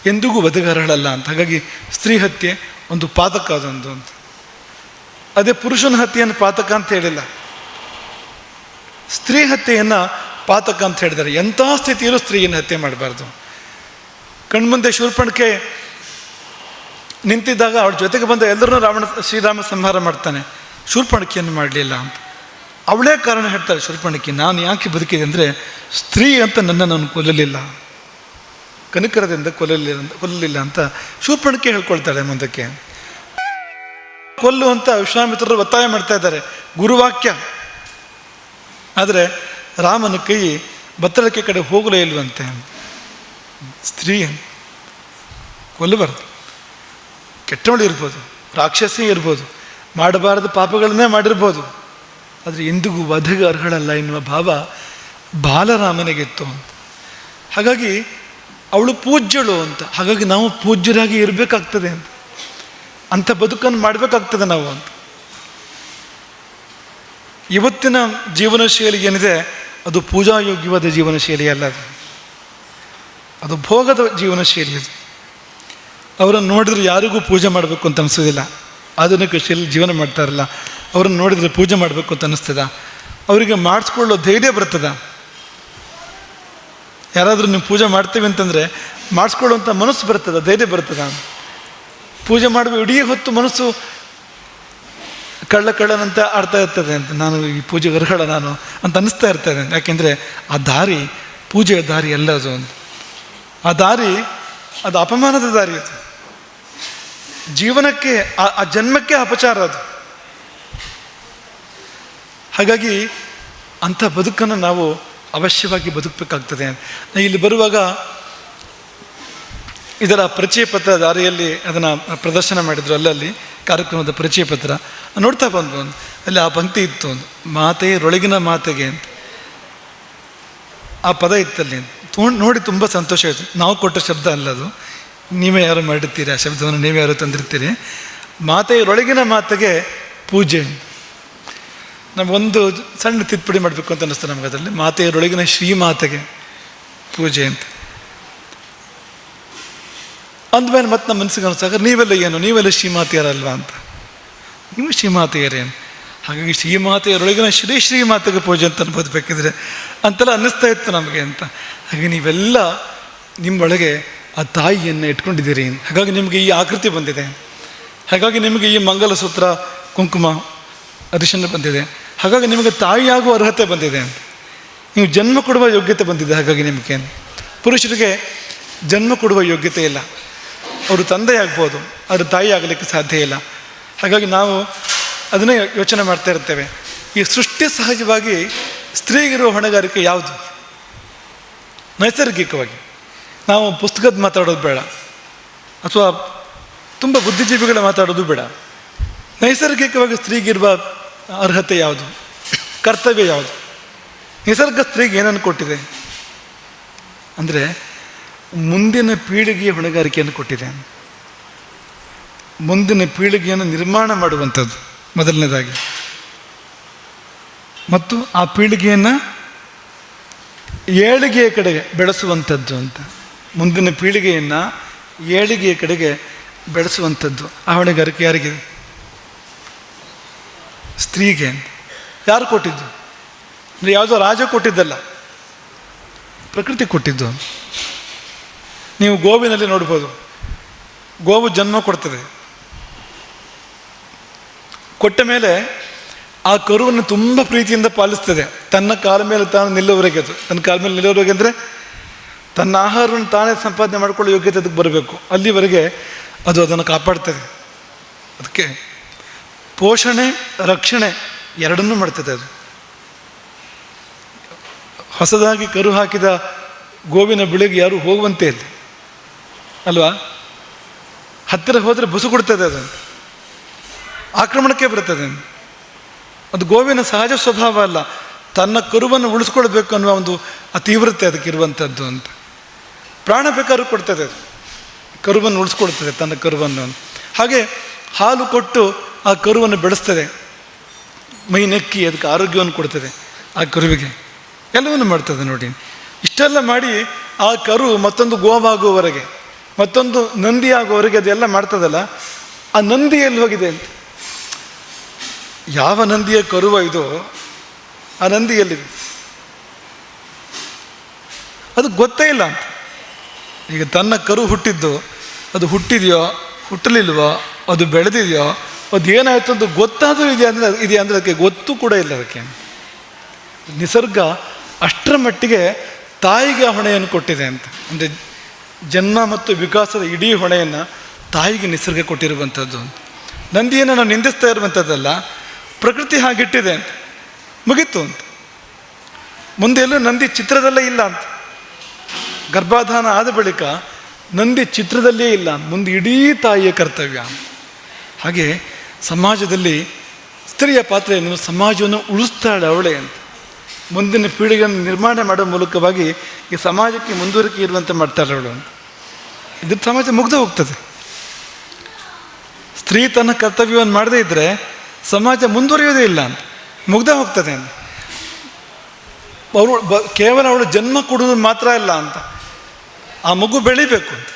ಎಂದಿಗೂ ವಧೆಗೆ ಅರ್ಹಳಲ್ಲ ಅಂತ. ಹಾಗಾಗಿ ಸ್ತ್ರೀ ಹತ್ಯೆ ಒಂದು ಪಾತಕ ಅದೊಂದು ಅಂತ. ಅದೇ ಪುರುಷನ ಹತ್ಯೆಯನ್ನು ಪಾತಕ ಅಂತ ಹೇಳಿಲ್ಲ, ಸ್ತ್ರೀ ಹತ್ಯೆಯನ್ನು ಪಾತಕ ಅಂತ ಹೇಳಿದ್ದಾರೆ. ಎಂಥ ಸ್ಥಿತಿಯಲ್ಲೂ ಸ್ತ್ರೀಯನ್ನು ಹತ್ಯೆ ಮಾಡಬಾರ್ದು. ಕಣ್ಮುಂದೆ ಶೂರ್ಪಣಖೆ ನಿಂತಿದ್ದಾಗ ಅವಳ ಜೊತೆಗೆ ಬಂದ ಎಲ್ಲರನ್ನೂ ಶ್ರೀರಾಮ ಸಂಹಾರ ಮಾಡ್ತಾನೆ, ಶೂರ್ಪಣಖೆಯನ್ನು ಮಾಡಲಿಲ್ಲ ಅಂತ. ಅವಳೇ ಕಾರಣ ಹೇಳ್ತಾಳೆ ಶೂರ್ಪಣಖೆ, ನಾನು ಯಾಕೆ ಬದುಕಿದೆ ಅಂದರೆ ಸ್ತ್ರೀ ಅಂತ ನಾನು ಕೊಲ್ಲಲಿಲ್ಲ, ಕನಿಕರದಿಂದ ಕೊಲ್ಲಲಿಲ್ಲ ಅಂತ ಶೂರ್ಪಣಖೆ ಹೇಳ್ಕೊಳ್ತಾಳೆ. ಮುಂದಕ್ಕೆ ಕೊಲ್ಲು ಅಂತ ವಿಶ್ವಾಮಿತ್ರರು ಒತ್ತಾಯ ಮಾಡ್ತಾ ಇದ್ದಾರೆ, ಗುರುವಾಕ್ಯ. ಆದರೆ ರಾಮನ ಕೈ ಬತ್ತಳಿಕೆ ಕಡೆ ಹೋಗಲೇ ಇಲ್ವಂತೆ. ಸ್ತ್ರೀ ಕೊಲ್ಲಬಾರ್ದು, ಕೆಟ್ಟವಳು ಇರ್ಬೋದು, ರಾಕ್ಷಸಿ ಇರ್ಬೋದು, ಮಾಡಬಾರದು ಪಾಪಗಳನ್ನೇ ಮಾಡಿರ್ಬೋದು, ಆದರೆ ಎಂದಿಗೂ ವಧೆಗೆ ಅರ್ಹಳಲ್ಲ ಎನ್ನುವ ಭಾವ ಬಾಲರಾಮನಿಗಿತ್ತು ಅಂತ. ಹಾಗಾಗಿ ಅವಳು ಪೂಜ್ಯಳು ಅಂತ. ಹಾಗಾಗಿ ನಾವು ಪೂಜ್ಯರಾಗಿ ಇರಬೇಕಾಗ್ತದೆ ಅಂತ, ಅಂಥ ಬದುಕನ್ನು ಮಾಡಬೇಕಾಗ್ತದೆ ನಾವು ಅಂತ. ಇವತ್ತಿನ ಜೀವನ ಶೈಲಿ ಏನಿದೆ ಅದು ಪೂಜಾಯೋಗ್ಯವಾದ ಜೀವನ ಶೈಲಿ ಅಲ್ಲ, ಅದು ಭೋಗದ ಜೀವನ ಶೈಲಿ. ಅದು ಅವರನ್ನು ನೋಡಿದ್ರೆ ಯಾರಿಗೂ ಪೂಜೆ ಮಾಡಬೇಕು ಅಂತ ಅನಿಸೋದಿಲ್ಲ. ಆಧುನಿಕ ಶೈಲಿ ಜೀವನ ಮಾಡ್ತಾರಲ್ಲ, ಅವ್ರನ್ನ ನೋಡಿದರೆ ಪೂಜೆ ಮಾಡಬೇಕು ಅಂತ ಅನ್ನಿಸ್ತದ, ಅವರಿಗೆ ಮಾಡಿಸ್ಕೊಳ್ಳೋ ಧೈರ್ಯ ಬರ್ತದ. ಯಾರಾದರೂ ನೀವು ಪೂಜೆ ಮಾಡ್ತೀವಿ ಅಂತಂದರೆ ಮಾಡಿಸ್ಕೊಳ್ಳುವಂಥ ಮನಸ್ಸು ಬರ್ತದ, ಧೈರ್ಯ ಬರ್ತದ. ಪೂಜೆ ಮಾಡುವ ಇಡೀ ಹೊತ್ತು ಮನಸ್ಸು ಕಳ್ಳನಂತೆ ಆಡ್ತಾ ಇರ್ತದೆ ಅಂತ, ನಾನು ಈ ಪೂಜೆಗೆ ಅರ್ಹಳ ನಾನು ಅಂತ ಅನ್ನಿಸ್ತಾ ಇರ್ತದೆ. ಯಾಕೆಂದರೆ ಆ ದಾರಿ, ಪೂಜೆಯ ದಾರಿ ಅಲ್ಲ ಅದು. ಆ ದಾರಿ ಅದು ಅಪಮಾನದ ದಾರಿ, ಅದು ಜೀವನಕ್ಕೆ, ಆ ಜನ್ಮಕ್ಕೆ ಅಪಚಾರ ಅದು. ಹಾಗಾಗಿ ಅಂಥ ಬದುಕನ್ನು ನಾವು ಅವಶ್ಯವಾಗಿ ಬದುಕಬೇಕಾಗ್ತದೆ. ಇಲ್ಲಿ ಬರುವಾಗ ಇದರ ಪರಿಚಯ ಪತ್ರ ದಾರಿಯಲ್ಲಿ ಅದನ್ನು ಪ್ರದರ್ಶನ ಮಾಡಿದರು, ಅಲ್ಲಲ್ಲಿ ಕಾರ್ಯಕ್ರಮದ ಪರಿಚಯ ಪತ್ರ ನೋಡ್ತಾ ಬಂದು ಅಲ್ಲಿ ಆ ಪಂಕ್ತಿ ಇತ್ತು, ಒಂದು ಮಾತೆಯರೊಳಗಿನ ಮಾತೆಗೆ ಅಂತ ಆ ಪದ ಇತ್ತಲ್ಲಿ. ನೋಡಿ ತುಂಬ ಸಂತೋಷ ಆಯಿತು. ನಾವು ಕೊಟ್ಟ ಶಬ್ದ ಅಲ್ಲ ಅದು, ನೀವೇ ಯಾರು ಮಾಡಿರ್ತೀರಿ, ಆ ಶಬ್ದವನ್ನು ನೀವೇ ಯಾರು ತಂದಿರ್ತೀರಿ. ಮಾತೆಯರೊಳಗಿನ ಮಾತೆಗೆ ಪೂಜೆ. ನಮಗೊಂದು ಸಣ್ಣ ತಿದ್ದುಪಡಿ ಮಾಡಬೇಕು ಅಂತ ಅನ್ನಿಸ್ತು ನಮಗೆ ಅದರಲ್ಲಿ, ಮಾತೆಯರೊಳಗಿನ ಶ್ರೀಮಾತೆಗೆ ಪೂಜೆ ಅಂತ ಅಂದಮೇಲೆ ಮತ್ತೆ ನಮ್ಮ ಮನಸ್ಸಿಗೆ ಅನಿಸ್ತಾಗ ನೀವೆಲ್ಲ ಶ್ರೀಮಾತೆಯರಲ್ವಾ ಅಂತ. ನೀವು ಶ್ರೀಮಾತೆಯರೇನು, ಹಾಗಾಗಿ ಶ್ರೀಮಾತೆಯರೊಳಗಿನ ಶ್ರೀಮಾತೆಗೆ ಪೂಜೆ ಅಂತ ಅನ್ಬೋದು ಬೇಕಿದ್ರೆ ಅಂತೆಲ್ಲ ಅನ್ನಿಸ್ತಾ ಇತ್ತು ನಮಗೆ ಅಂತ. ಹಾಗೆ ನೀವೆಲ್ಲ ನಿಮ್ಮೊಳಗೆ ಆ ತಾಯಿಯನ್ನು ಇಟ್ಕೊಂಡಿದ್ದೀರಿ, ಹಾಗಾಗಿ ನಿಮಗೆ ಈ ಆಕೃತಿ ಬಂದಿದೆ, ಹಾಗಾಗಿ ನಿಮಗೆ ಈ ಮಂಗಲಸೂತ್ರ, ಕುಂಕುಮ, ಅರಿಶಿನ ಬಂದಿದೆ, ಹಾಗಾಗಿ ನಿಮಗೆ ತಾಯಿಯಾಗುವ ಅರ್ಹತೆ ಬಂದಿದೆ ಅಂತ. ನೀವು ಜನ್ಮ ಕೊಡುವ ಯೋಗ್ಯತೆ ಬಂದಿದೆ. ಹಾಗಾಗಿ ನಿಮಗೆ ಪುರುಷರಿಗೆ ಜನ್ಮ ಕೊಡುವ ಯೋಗ್ಯತೆ ಇಲ್ಲ, ಅವರು ತಂದೆ ಆಗ್ಬೋದು, ಅವರು ತಾಯಿ ಆಗಲಿಕ್ಕೆ ಸಾಧ್ಯ ಇಲ್ಲ. ಹಾಗಾಗಿ ನಾವು ಅದನ್ನೇ ಯೋಚನೆ ಮಾಡ್ತಾ ಇರ್ತೇವೆ. ಈ ಸೃಷ್ಟಿ ಸಹಜವಾಗಿ ಸ್ತ್ರೀಗಿರುವ ಹೊಣೆಗಾರಿಕೆ ಯಾವುದು? ನೈಸರ್ಗಿಕವಾಗಿ ನಾವು ಪುಸ್ತಕದ ಮಾತಾಡೋದು ಬೇಡ, ಅಥವಾ ತುಂಬ ಬುದ್ಧಿಜೀವಿಗಳ ಮಾತಾಡೋದು ಬೇಡ. ನೈಸರ್ಗಿಕವಾಗಿ ಸ್ತ್ರೀಗಿರುವ ಅರ್ಹತೆ ಯಾವುದು, ಕರ್ತವ್ಯ ಯಾವುದು? ನಿಸರ್ಗ ಸ್ತ್ರೀಗೆ ಏನನ್ನು ಕೊಟ್ಟಿದೆ ಅಂದರೆ ಮುಂದಿನ ಪೀಳಿಗೆಯ ಹೊಣೆಗಾರಿಕೆಯನ್ನು ಕೊಟ್ಟಿದೆ. ಮುಂದಿನ ಪೀಳಿಗೆಯನ್ನು ನಿರ್ಮಾಣ ಮಾಡುವಂಥದ್ದು ಮೊದಲನೇದಾಗಿ, ಮತ್ತು ಆ ಪೀಳಿಗೆಯನ್ನು ಏಳಿಗೆಯ ಕಡೆಗೆ ಬೆಳೆಸುವಂಥದ್ದು ಅಂತ. ಮುಂದಿನ ಪೀಳಿಗೆಯನ್ನು ಏಳಿಗೆಯ ಕಡೆಗೆ ಬೆಳೆಸುವಂಥದ್ದು ಆ ಹೊಣೆಗಾರಿಕೆ ಯಾರಿಗಿದೆ? ಸ್ತ್ರೀಗೆ. ಯಾರು ಕೊಟ್ಟಿದ್ದು ಅಂದರೆ ಯಾವುದೋ ರಾಜ ಕೊಟ್ಟಿದ್ದಲ್ಲ, ಪ್ರಕೃತಿ ಕೊಟ್ಟಿದ್ದು. ನೀವು ಗೋವಿನಲ್ಲಿ ನೋಡ್ಬೋದು, ಗೋವು ಜನ್ಮ ಕೊಡ್ತದೆ, ಕೊಟ್ಟ ಮೇಲೆ ಆ ಕರುವನ್ನು ತುಂಬ ಪ್ರೀತಿಯಿಂದ ಪಾಲಿಸ್ತದೆ. ತನ್ನ ಕಾಲ ಮೇಲೆ ತಾನು ನಿಲ್ಲುವವರೆಗೆ, ಅದು ತನ್ನ ಕಾಲ ಮೇಲೆ ನಿಲ್ಲುವವರೆಗೆ ಅಂದರೆ ತನ್ನ ಆಹಾರವನ್ನು ತಾನೇ ಸಂಪಾದನೆ ಮಾಡಿಕೊಳ್ಳೋ ಯೋಗ್ಯತೆ ಅದಕ್ಕೆ ಬರಬೇಕು. ಅಲ್ಲಿವರೆಗೆ ಅದು ಅದನ್ನು ಕಾಪಾಡ್ತದೆ. ಅದಕ್ಕೆ ಪೋಷಣೆ, ರಕ್ಷಣೆ ಎರಡನ್ನೂ ಮಾಡ್ತದೆ. ಅದು ಹೊಸದಾಗಿ ಕರು ಹಾಕಿದ ಗೋವಿನ ಬಳಿಗೆ ಯಾರು ಹೋಗುವಂತೆ ಇಲ್ಲ ಅಲ್ವಾ? ಹತ್ತಿರ ಹೋದರೆ ಬುಸು ಕೊಡ್ತದೆ, ಅದು ಆಕ್ರಮಣಕ್ಕೆ ಬರ್ತದೆ. ಅದು ಗೋವಿನ ಸಹಜ ಸ್ವಭಾವ ಅಲ್ಲ, ತನ್ನ ಕರುವನ್ನು ಉಳಿಸ್ಕೊಳ್ಬೇಕು ಅನ್ನುವ ಒಂದು ತೀವ್ರತೆ ಅದಕ್ಕಿರುವಂಥದ್ದು ಅಂತ. ಪ್ರಾಣ ಬೇಕಾದ್ರೂ ಕೊಡ್ತದೆ, ಅದು ಕರುವನ್ನು ಉಳಿಸ್ಕೊಳ್ತದೆ, ತನ್ನ ಕರುವನ್ನು. ಹಾಗೆ ಹಾಲು ಕೊಟ್ಟು ಆ ಕರುವನ್ನು ಬೆಳೆಸ್ತದೆ, ಮೈ ನೆಕ್ಕಿ ಅದಕ್ಕೆ ಆರೋಗ್ಯವನ್ನು ಕೊಡ್ತದೆ ಆ ಕರುವಿಗೆ, ಎಲ್ಲವನ್ನು ಮಾಡ್ತದೆ. ನೋಡಿ, ಇಷ್ಟೆಲ್ಲ ಮಾಡಿ ಆ ಕರು ಮತ್ತೊಂದು ಗೋವಾಗುವವರೆಗೆ, ಮತ್ತೊಂದು ನಂದಿ ಆಗುವವರೆಗೆ ಅದೆಲ್ಲ ಮಾಡ್ತದಲ್ಲ, ಆ ನಂದಿ ಎಲ್ಲಿ ಹೋಗಿದೆ ಅಂತ, ಯಾವ ನಂದಿಯ ಕರುವ ಇದು, ಆ ನಂದಿ ಎಲ್ಲಿದೆ ಅದು ಗೊತ್ತೇ ಇಲ್ಲ ಅಂತ. ಈಗ ತನ್ನ ಕರು ಹುಟ್ಟಿದ್ದು, ಅದು ಹುಟ್ಟಿದೆಯೋ ಹುಟ್ಟಲಿಲ್ವೋ, ಅದು ಬೆಳೆದಿದೆಯೋ, ಅದು ಏನಾಯಿತು ಅಂತ ಗೊತ್ತಾದರೂ ಇದೆಯಾ ಅಂದರೆ ಅದಕ್ಕೆ ಗೊತ್ತು ಕೂಡ ಇಲ್ಲ. ಅದಕ್ಕೆ ನಿಸರ್ಗ ಅಷ್ಟರ ಮಟ್ಟಿಗೆ ತಾಯಿಗೆ ಹೊಣೆಯನ್ನು ಕೊಟ್ಟಿದೆ ಅಂತ. ಅಂದರೆ ಜನ್ಮ ಮತ್ತು ವಿಕಾಸದ ಇಡೀ ಹೊಣೆಯನ್ನು ತಾಯಿಗೆ ನಿಸರ್ಗ ಕೊಟ್ಟಿರುವಂಥದ್ದು. ನಂದಿಯನ್ನು ನಾವು ನಿಂದಿಸ್ತಾ ಇರುವಂಥದ್ದಲ್ಲ, ಪ್ರಕೃತಿ ಹಾಗಿಟ್ಟಿದೆ ಅಂತ, ಮುಗೀತು ಅಂತ. ಮುಂದೆ ಎಲ್ಲೂ ನಂದಿ ಚಿತ್ರದಲ್ಲೇ ಇಲ್ಲ ಅಂತ. ಗರ್ಭಾಧಾನ ಆದ ಬಳಿಕ ನಂದಿ ಚಿತ್ರದಲ್ಲೇ ಇಲ್ಲ, ಮುಂದೆ ಇಡೀ ತಾಯಿಯ ಕರ್ತವ್ಯ. ಹಾಗೆ ಸಮಾಜದಲ್ಲಿ ಸ್ತ್ರೀಯ ಪಾತ್ರ ಏನು, ಸಮಾಜವನ್ನು ಉಳಿಸ್ತಾಳೆ ಅವಳೇ ಅಂತ. ಮುಂದಿನ ಪೀಳಿಗೆಯನ್ನು ನಿರ್ಮಾಣ ಮಾಡುವ ಮೂಲಕವಾಗಿ ಈ ಸಮಾಜಕ್ಕೆ ಮುಂದುವರಿಕೆ ಇರುವಂತೆ ಮಾಡ್ತಾಳೆ ಅವಳು. ಇದ್ರ ಸಮಾಜ ಮುಗ್ದು ಹೋಗ್ತದೆ. ಸ್ತ್ರೀ ತನ್ನ ಕರ್ತವ್ಯವನ್ನು ಮಾಡದೇ ಇದ್ದರೆ ಸಮಾಜ ಮುಂದುವರಿಯೋದೇ ಇಲ್ಲ ಅಂತ, ಮುಗ್ದ ಹೋಗ್ತದೆ ಅಂತ. ಕೇವಲ ಅವಳು ಜನ್ಮ ಕೊಡುವುದು ಮಾತ್ರ ಇಲ್ಲ ಅಂತ, ಆ ಮಗು ಬೆಳಿಬೇಕು ಅಂತ,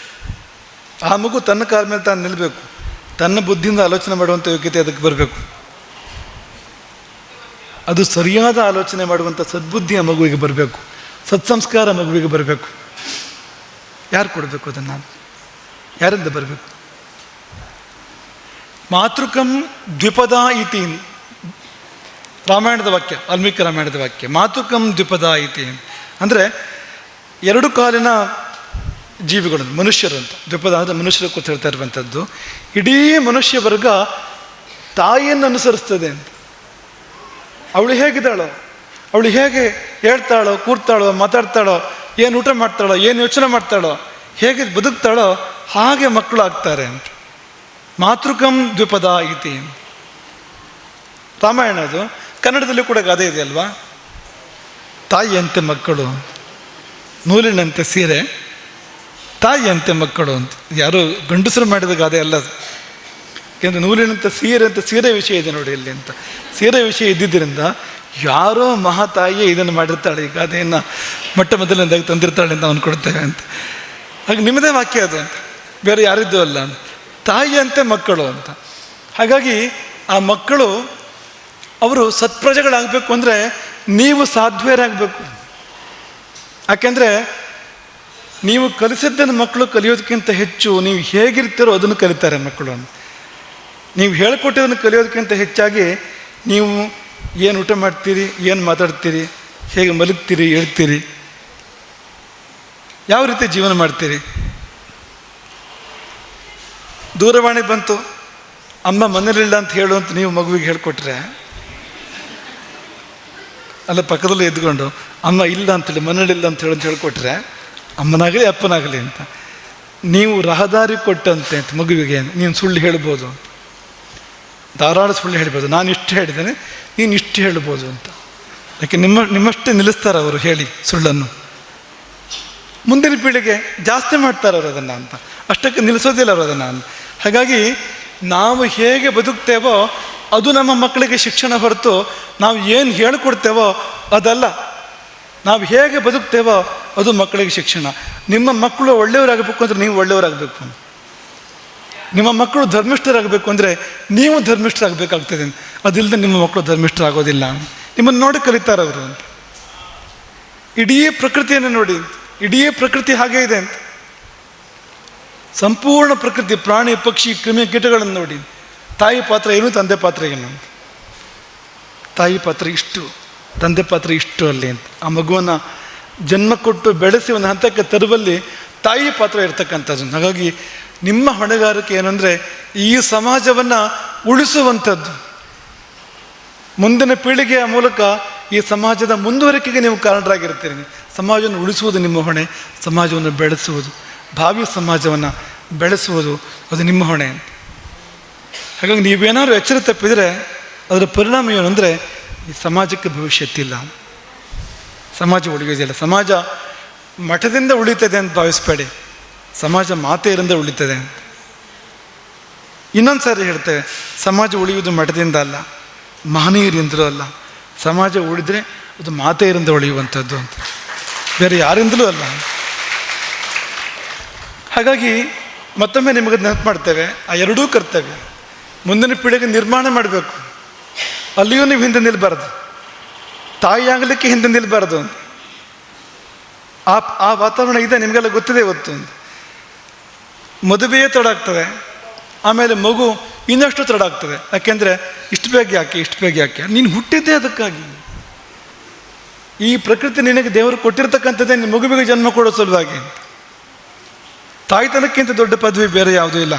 ಆ ಮಗು ತನ್ನ ಕಾಲ ಮೇಲೆ ತಾನು ನಿಲ್ಲಬೇಕು, ತನ್ನ ಬುದ್ಧಿಯಿಂದ ಆಲೋಚನೆ ಮಾಡುವಂಥ ಯೋಗ್ಯತೆ ಅದಕ್ಕೆ ಬರಬೇಕು. ಅದು ಸರಿಯಾದ ಆಲೋಚನೆ ಮಾಡುವಂಥ ಸದ್ಬುದ್ಧಿ ಆ ಮಗುವಿಗೆ ಬರಬೇಕು, ಸತ್ಸಂಸ್ಕಾರ ಮಗುವಿಗೆ ಬರಬೇಕು. ಯಾರು ಕೊಡಬೇಕು ಅದನ್ನು? ಯಾರಿಂದ ಬರಬೇಕು? ಮಾತೃಕಂ ದ್ವಿಪದ ಇತಿ, ರಾಮಾಯಣದ ವಾಕ್ಯ, ವಾಲ್ಮೀಕಿ ರಾಮಾಯಣದ ವಾಕ್ಯ. ಮಾತೃಕಂ ದ್ವಿಪದ ಇತಿ ಅಂದರೆ ಎರಡು ಕಾಲಿನ ಜೀವಿಗಳು, ಮನುಷ್ಯರು ಅಂತ. ದ್ವಿಪದ ಅಂದರೆ ಮನುಷ್ಯರು ಕೂತ್ ಹೇಳ್ತಾ ಇರುವಂಥದ್ದು. ಇಡೀ ಮನುಷ್ಯ ವರ್ಗ ತಾಯಿಯನ್ನು ಅನುಸರಿಸ್ತದೆ ಅಂತ. ಅವಳು ಹೇಗಿದ್ದಾಳೋ, ಅವಳು ಹೇಗೆ ಹೇಳ್ತಾಳೋ, ಕೂರ್ತಾಳೋ, ಮಾತಾಡ್ತಾಳೋ, ಏನು ಊಟ ಮಾಡ್ತಾಳೋ, ಏನು ಯೋಚನೆ ಮಾಡ್ತಾಳೋ, ಹೇಗೆ ಬದುಕ್ತಾಳೋ ಹಾಗೆ ಮಕ್ಕಳು ಆಗ್ತಾರೆ ಅಂತ. ಮಾತೃಕಂ ದ್ವಿಪದ ಇತಿ ರಾಮಾಯಣ. ಅದು ಕನ್ನಡದಲ್ಲಿ ಕೂಡ ಗಾದೆ ಇದೆ ಅಲ್ವಾ, ತಾಯಿಯಂತೆ ಮಕ್ಕಳು, ನೂಲಿನಂತೆ ಸೀರೆ, ತಾಯಿಯಂತೆ ಮಕ್ಕಳು ಅಂತ. ಯಾರು ಗಂಡಸರು ಮಾಡಿದ ಗಾದೆ ಅಲ್ಲ ಅದು. ಯಾಕೆಂದರೆ ನೂಲಿನಂತೆ ಸೀರೆ ಅಂತ ಸೀರೆ ವಿಷಯ ಇದೆ ನೋಡಿ ಇಲ್ಲಿ ಅಂತ. ಸೀರೆ ವಿಷಯ ಇದ್ದಿದ್ದರಿಂದ ಯಾರೋ ಮಹಾತಾಯಿಯೇ ಇದನ್ನು ಮಾಡಿರ್ತಾಳೆ, ಈ ಗಾದೆಯನ್ನು ಮೊಟ್ಟ ಮೊದಲನೇದಾಗಿ ತಂದಿರ್ತಾಳೆ ಅಂತ ಅಂದ್ಕೊಡ್ತೇವೆ ಅಂತ. ಹಾಗೆ ನಿಮ್ಮದೇ ವಾಕ್ಯ ಅದು ಅಂತ, ಬೇರೆ ಯಾರಿದ್ದು ಅಲ್ಲ ಅಂತ. ತಾಯಿಯಂತೆ ಮಕ್ಕಳು ಅಂತ. ಹಾಗಾಗಿ ಆ ಮಕ್ಕಳು ಅವರು ಸತ್ಪ್ರಜೆಗಳಾಗಬೇಕು ಅಂದರೆ ನೀವು ಸಾಧ್ವರಾಗಬೇಕು. ಯಾಕೆಂದರೆ ನೀವು ಕಲಿಸಿದ್ದನ್ನು ಮಕ್ಕಳು ಕಲಿಯೋದಕ್ಕಿಂತ ಹೆಚ್ಚು ನೀವು ಹೇಗಿರ್ತೀರೋ ಅದನ್ನು ಕಲಿತಾರೆ ಮಕ್ಕಳು. ನೀವು ಹೇಳಿಕೊಟ್ಟಿದ್ದನ್ನು ಕಲಿಯೋದಕ್ಕಿಂತ ಹೆಚ್ಚಾಗಿ ನೀವು ಏನು ಊಟ ಮಾಡ್ತೀರಿ, ಏನು ಮಾತಾಡ್ತೀರಿ, ಹೇಗೆ ಮಲಗ್ತೀರಿ, ಹೇಳ್ತೀರಿ, ಯಾವ ರೀತಿ ಜೀವನ ಮಾಡ್ತೀರಿ. ದೂರವಾಣಿ ಬಂತು, ಅಮ್ಮ ಮನೇಲಿಲ್ಲ ಅಂತ ಹೇಳು ಅಂತ ನೀವು ಮಗುವಿಗೆ ಹೇಳ್ಕೊಟ್ರೆ, ಅಲ್ಲ ಪಕ್ಕದಲ್ಲೇ ಎದ್ಕೊಂಡು ಅಮ್ಮ ಇಲ್ಲ ಅಂತೇಳಿ, ಮನೇಲಿಲ್ಲ ಅಂತ ಹೇಳು ಅಂತ ಹೇಳ್ಕೊಟ್ರೆ, ಅಮ್ಮನಾಗಲಿ ಅಪ್ಪನಾಗಲಿ ಅಂತ ನೀವು ರಹದಾರಿ ಕೊಟ್ಟಂತೆ ಅಂತ ಮಗುವಿಗೆ ನೀನು ಸುಳ್ಳು ಹೇಳ್ಬೋದು ಅಂತ. ಧಾರಾಳ ಸುಳ್ಳು ಹೇಳ್ಬೋದು. ನಾನು ಇಷ್ಟು ಹೇಳಿದ್ದೇನೆ, ನೀನು ಇಷ್ಟು ಹೇಳ್ಬೋದು ಅಂತ. ಯಾಕೆ ನಿಮ್ಮಷ್ಟೇ ನಿಲ್ಲಿಸ್ತಾರೆ ಅವರು ಹೇಳಿ ಸುಳ್ಳನ್ನು. ಮುಂದಿನ ಪೀಳಿಗೆ ಜಾಸ್ತಿ ಮಾಡ್ತಾರೆ ಅವರು ಅದನ್ನು ಅಂತ, ಅಷ್ಟಕ್ಕೆ ನಿಲ್ಲಿಸೋದಿಲ್ಲ ಅವರು ಅದನ್ನು ಅಂತ. ಹಾಗಾಗಿ ನಾವು ಹೇಗೆ ಬದುಕ್ತೇವೋ ಅದು ನಮ್ಮ ಮಕ್ಕಳಿಗೆ ಶಿಕ್ಷಣ ಹೊರತು ನಾವು ಏನು ಹೇಳಿಕೊಡ್ತೇವೋ ಅದಲ್ಲ. ನಾವು ಹೇಗೆ ಬದುಕ್ತೇವೋ ಅದು ಮಕ್ಕಳಿಗೆ ಶಿಕ್ಷಣ. ನಿಮ್ಮ ಮಕ್ಕಳು ಒಳ್ಳೆಯವರಾಗಬೇಕು ಅಂದರೆ ನೀವು ಒಳ್ಳೆಯವರಾಗಬೇಕು. ನಿಮ್ಮ ಮಕ್ಕಳು ಧರ್ಮಿಷ್ಠರಾಗಬೇಕು ಅಂದರೆ ನೀವು ಧರ್ಮಿಷ್ಠರಾಗಬೇಕಾಗ್ತದೆ. ಅದಿಲ್ಲದೆ ನಿಮ್ಮ ಮಕ್ಕಳು ಧರ್ಮಿಷ್ಠರಾಗೋದಿಲ್ಲ. ನಿಮ್ಮನ್ನು ನೋಡಿ ಕಲಿತಾರೆ ಅವರು ಅಂತ. ಇಡೀ ಪ್ರಕೃತಿಯನ್ನು ನೋಡಿ, ಇಡೀ ಪ್ರಕೃತಿ ಹಾಗೇ ಇದೆ ಅಂತ. ಸಂಪೂರ್ಣ ಪ್ರಕೃತಿ, ಪ್ರಾಣಿ ಪಕ್ಷಿ ಕ್ರಿಮಿ ಕೀಟಗಳನ್ನು ನೋಡಿ. ತಾಯಿ ಪಾತ್ರ ಏನು, ತಂದೆ ಪಾತ್ರ ಏನು. ತಾಯಿ ಪಾತ್ರ ಇಷ್ಟು, ತಂದೆ ಪಾತ್ರ ಇಷ್ಟು ಅಲ್ಲಿ ಅಂತ. ಆ ಮಗುವನ್ನು ಜನ್ಮ ಕೊಟ್ಟು ಬೆಳೆಸಿ ಒಂದು ಹಂತಕ್ಕೆ ತರುವಲ್ಲಿ ತಾಯಿ ಪಾತ್ರ ಇರ್ತಕ್ಕಂಥದ್ದು. ಹಾಗಾಗಿ ನಿಮ್ಮ ಹೊಣೆಗಾರಿಕೆ ಏನಂದರೆ ಈ ಸಮಾಜವನ್ನು ಉಳಿಸುವಂಥದ್ದು. ಮುಂದಿನ ಪೀಳಿಗೆಯ ಮೂಲಕ ಈ ಸಮಾಜದ ಮುಂದುವರಿಕೆಗೆ ನೀವು ಕಾರಣರಾಗಿರ್ತೀರಿ. ಸಮಾಜವನ್ನು ಉಳಿಸುವುದು ನಿಮ್ಮ ಹೊಣೆ, ಸಮಾಜವನ್ನು ಬೆಳೆಸುವುದು, ಭಾವಿ ಸಮಾಜವನ್ನು ಬೆಳೆಸುವುದು ಅದು ನಿಮ್ಮ ಹೊಣೆ. ಹಾಗಾಗಿ ನೀವೇನಾದ್ರು ಎಚ್ಚರ ತಪ್ಪಿದರೆ ಅದರ ಪರಿಣಾಮ ಏನು ಅಂದರೆ ಈ ಸಮಾಜಕ್ಕೆ ಭವಿಷ್ಯತ್ತಿಲ್ಲ, ಸಮಾಜ ಉಳಿಯೋದಿಲ್ಲ. ಸಮಾಜ ಮಠದಿಂದ ಉಳಿತದೆ ಅಂತ ಭಾವಿಸ್ಬೇಡಿ, ಸಮಾಜ ಮಾತೆಯರಿಂದ ಉಳಿತದೆ ಅಂತ. ಇನ್ನೊಂದು ಸಾರಿ ಹೇಳ್ತೇವೆ, ಸಮಾಜ ಉಳಿಯುವುದು ಮಠದಿಂದ ಅಲ್ಲ, ಮಹನೀಯರಿಂದಲೂ ಅಲ್ಲ. ಸಮಾಜ ಉಳಿದ್ರೆ ಅದು ಮಾತೆಯರಿಂದ ಉಳಿಯುವಂಥದ್ದು ಅಂತ, ಬೇರೆ ಯಾರಿಂದಲೂ ಅಲ್ಲ. ಹಾಗಾಗಿ ಮತ್ತೊಮ್ಮೆ ನಿಮಗೆ ನೆನಪು ಮಾಡ್ತೇವೆ, ಆ ಎರಡೂ ಕರ್ತವ್ಯ. ಮುಂದಿನ ಪೀಳಿಗೆ ನಿರ್ಮಾಣ ಮಾಡಬೇಕು, ಅಲ್ಲಿಯೂ ನೀವು ಹಿಂದೆ ನಿಲ್ಲಬಾರ್ದು. ತಾಯಿ ಆಗಲಿಕ್ಕೆ ಹಿಂದೆ ನಿಲ್ಲಬಾರ್ದು. ಆ ವಾತಾವರಣ ಇದೆ, ನಿಮಗೆಲ್ಲ ಗೊತ್ತಿದೆ ಇವತ್ತು. ಮದುವೆಯೇ ತಡ ಆಗ್ತದೆ, ಆಮೇಲೆ ಮಗು ಇನ್ನಷ್ಟು ತಡ ಆಗ್ತದೆ. ಯಾಕೆಂದರೆ ಇಷ್ಟು ಬೇಗ ಯಾಕೆ ನೀನು ಹುಟ್ಟಿದ್ದೇ ಅದಕ್ಕಾಗಿ. ಈ ಪ್ರಕೃತಿ ನಿನಗೆ ದೇವರು ಕೊಟ್ಟಿರ್ತಕ್ಕಂಥದ್ದೇ ನಿನ್ನ ಮಗುವಿಗೆ ಜನ್ಮ ಕೊಡೋ ಸಲುವಾಗಿ. ತಾಯ್ತನಕ್ಕಿಂತ ದೊಡ್ಡ ಪದವಿ ಬೇರೆ ಯಾವುದೂ ಇಲ್ಲ.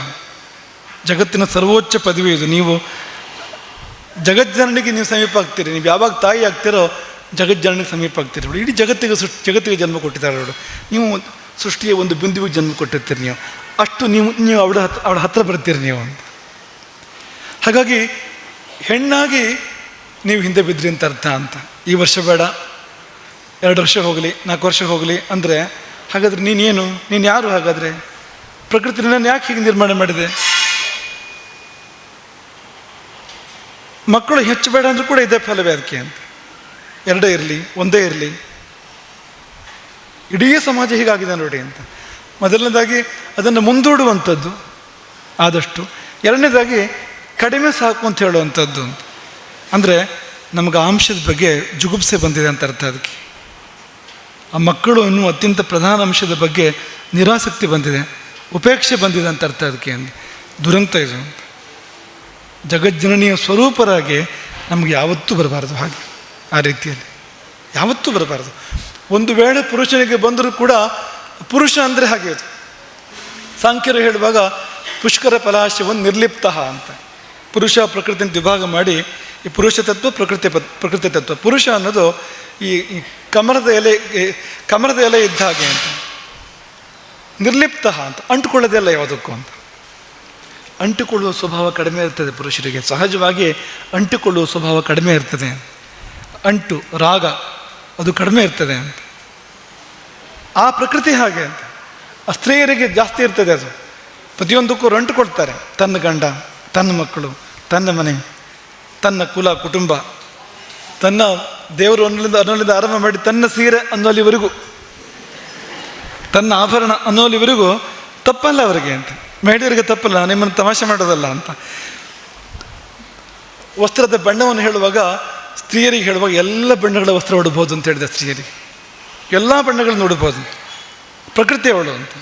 ಜಗತ್ತಿನ ಸರ್ವೋಚ್ಚ ಪದವಿ ಇದು. ನೀವು ಜಗಜ್ಜನನಿಗೆ ನೀವು ಸಮೀಪ ಆಗ್ತೀರಿ. ನೀವು ಯಾವಾಗ ತಾಯಿ ಆಗ್ತೀರೋ ಜಗಜ್ಜನನಿಗೆ ಸಮೀಪ ಆಗ್ತೀರಿ. ಇಡೀ ಜಗತ್ತಿಗೆ ಜನ್ಮ ಕೊಟ್ಟಿದ್ದಾರೆ ಅವಳು. ನೀವು ಸೃಷ್ಟಿಯ ಒಂದು ಬಿಂದುವಿಗೆ ಜನ್ಮ ಕೊಟ್ಟಿರ್ತೀರಿ. ನೀವು ಅಷ್ಟು ನೀವು ಅವಳ ಹತ್ರ ಬರ್ತೀರಿ ನೀವು. ಹಾಗಾಗಿ ಹೆಣ್ಣಾಗಿ ನೀವು ಹಿಂದೆ ಬಿದ್ರಿ ಅಂತ ಅರ್ಥ ಅಂತ. ಈ ವರ್ಷ ಬೇಡ, 2 ವರ್ಷ ಹೋಗಲಿ, 4 ವರ್ಷ ಹೋಗಲಿ ಅಂದರೆ ಹಾಗಾದರೆ ನೀನು ಯಾರು? ಹಾಗಾದರೆ ಪ್ರಕೃತಿ ನಾನು ಯಾಕೆ ಹೀಗೆ ನಿರ್ಮಾಣ ಮಾಡಿದೆ? ಮಕ್ಕಳು ಹೆಚ್ಚು ಬೇಡ ಅಂದರೂ ಕೂಡ ಇದೇ ಫಲವೇ ಅದಕ್ಕೆ ಅಂತ. 2 ಇರಲಿ, 1 ಇರಲಿ, ಇಡೀ ಸಮಾಜ ಹೀಗಾಗಿದೆ ನೋಡಿ ಅಂತ. ಮೊದಲನೇದಾಗಿ ಅದನ್ನು ಮುಂದೂಡುವಂಥದ್ದು ಆದಷ್ಟು. 2ನೇದಾಗಿ ಕಡಿಮೆ ಸಾಕು ಅಂತ ಹೇಳುವಂಥದ್ದು. ಅಂದರೆ ನಮಗೆ ಅಂಶದ ಬಗ್ಗೆ ಜುಗುಪ್ಸೆ ಬಂದಿದೆ ಅಂತ ಅರ್ಥ. ಅದಕ್ಕೆ ಆ ಮಕ್ಕಳು ಇನ್ನೂ ಅತ್ಯಂತ ಪ್ರಧಾನ ಅಂಶದ ಬಗ್ಗೆ ನಿರಾಸಕ್ತಿ ಬಂದಿದೆ, ಉಪೇಕ್ಷೆ ಬಂದಿದೆ ಅಂತ ಅರ್ಥ. ಅದಕ್ಕೆ ದುರಂತ ಇದು. ಜಗಜ್ಜನನಿಯ ಸ್ವರೂಪರಾಗಿ ನಮಗೆ ಯಾವತ್ತೂ ಬರಬಾರ್ದು. ಹಾಗೆ ಆ ರೀತಿಯಲ್ಲಿ ಯಾವತ್ತೂ ಬರಬಾರ್ದು. ಒಂದು ವೇಳೆ ಪುರುಷನಿಗೆ ಬಂದರೂ ಕೂಡ ಪುರುಷ ಅಂದರೆ ಹಾಗೆ ಅದು. ಸಾಂಖ್ಯರು ಹೇಳುವಾಗ ಪುಷ್ಕರ ಫಲಾಶವನ್ನು ನಿರ್ಲಿಪ್ತ ಅಂತ ಪುರುಷ ಪ್ರಕೃತಿಯನ್ನು ವಿಭಾಗ ಮಾಡಿ ಈ ಪುರುಷ ತತ್ವ ಪ್ರಕೃತಿ ತತ್ವ. ಪುರುಷ ಅನ್ನೋದು ಈ ಕಮಲದ ಎಲೆ ಇದ್ದ ಹಾಗೆ ಅಂತ, ನಿರ್ಲಿಪ್ತ ಅಂತ, ಅಂಟುಕೊಳ್ಳೋದೆಲ್ಲ ಯಾವುದಕ್ಕೂ ಅಂತ. ಅಂಟಿಕೊಳ್ಳುವ ಸ್ವಭಾವ ಕಡಿಮೆ ಇರ್ತದೆ ಪುರುಷರಿಗೆ, ಸಹಜವಾಗಿ ಅಂಟಿಕೊಳ್ಳುವ ಸ್ವಭಾವ ಕಡಿಮೆ ಇರ್ತದೆ. ಅಂಟು ರಾಗ ಅದು ಕಡಿಮೆ ಇರ್ತದೆ ಅಂತ. ಆ ಪ್ರಕೃತಿ ಹಾಗೆ ಅಂತ. ಆ ಸ್ತ್ರೀಯರಿಗೆ ಜಾಸ್ತಿ ಇರ್ತದೆ ಅದು. ಪ್ರತಿಯೊಂದಕ್ಕೂ ಅಂಟುಕೊಳ್ತಾರೆ. ತನ್ನ ಗಂಡ, ತನ್ನ ಮಕ್ಕಳು, ತನ್ನ ಮನೆ, ತನ್ನ ಕುಲ ಕುಟುಂಬ, ತನ್ನ ದೇವರು ಅನ್ನೋಲಿಂದ ಆರಂಭ ಮಾಡಿ ತನ್ನ ಸೀರೆ ಅನ್ನೋಲಿವರೆಗೂ, ತನ್ನ ಆಭರಣ ಅನ್ನೋಲಿವರೆಗೂ ತಪ್ಪಲ್ಲ ಅವರಿಗೆ ಅಂತ. ಮಹಿಳೆಯರಿಗೆ ತಪ್ಪಲ್ಲ, ನಿಮ್ಮನ್ನು ತಮಾಷೆ ಮಾಡೋದಲ್ಲ ಅಂತ. ವಸ್ತ್ರದ ಬಣ್ಣವನ್ನು ಹೇಳುವಾಗ ಸ್ತ್ರೀಯರಿಗೆ ಹೇಳುವಾಗ ಎಲ್ಲ ಬಣ್ಣಗಳ ವಸ್ತ್ರ ಉಡ್ಬೋದು ಅಂತ ಹೇಳಿದೆ. ಸ್ತ್ರೀಯರಿಗೆ ಎಲ್ಲ ಬಣ್ಣಗಳನ್ನು ಉಡ್ಬೋದು, ಪ್ರಕೃತಿ ಅವಳು ಅಂತ.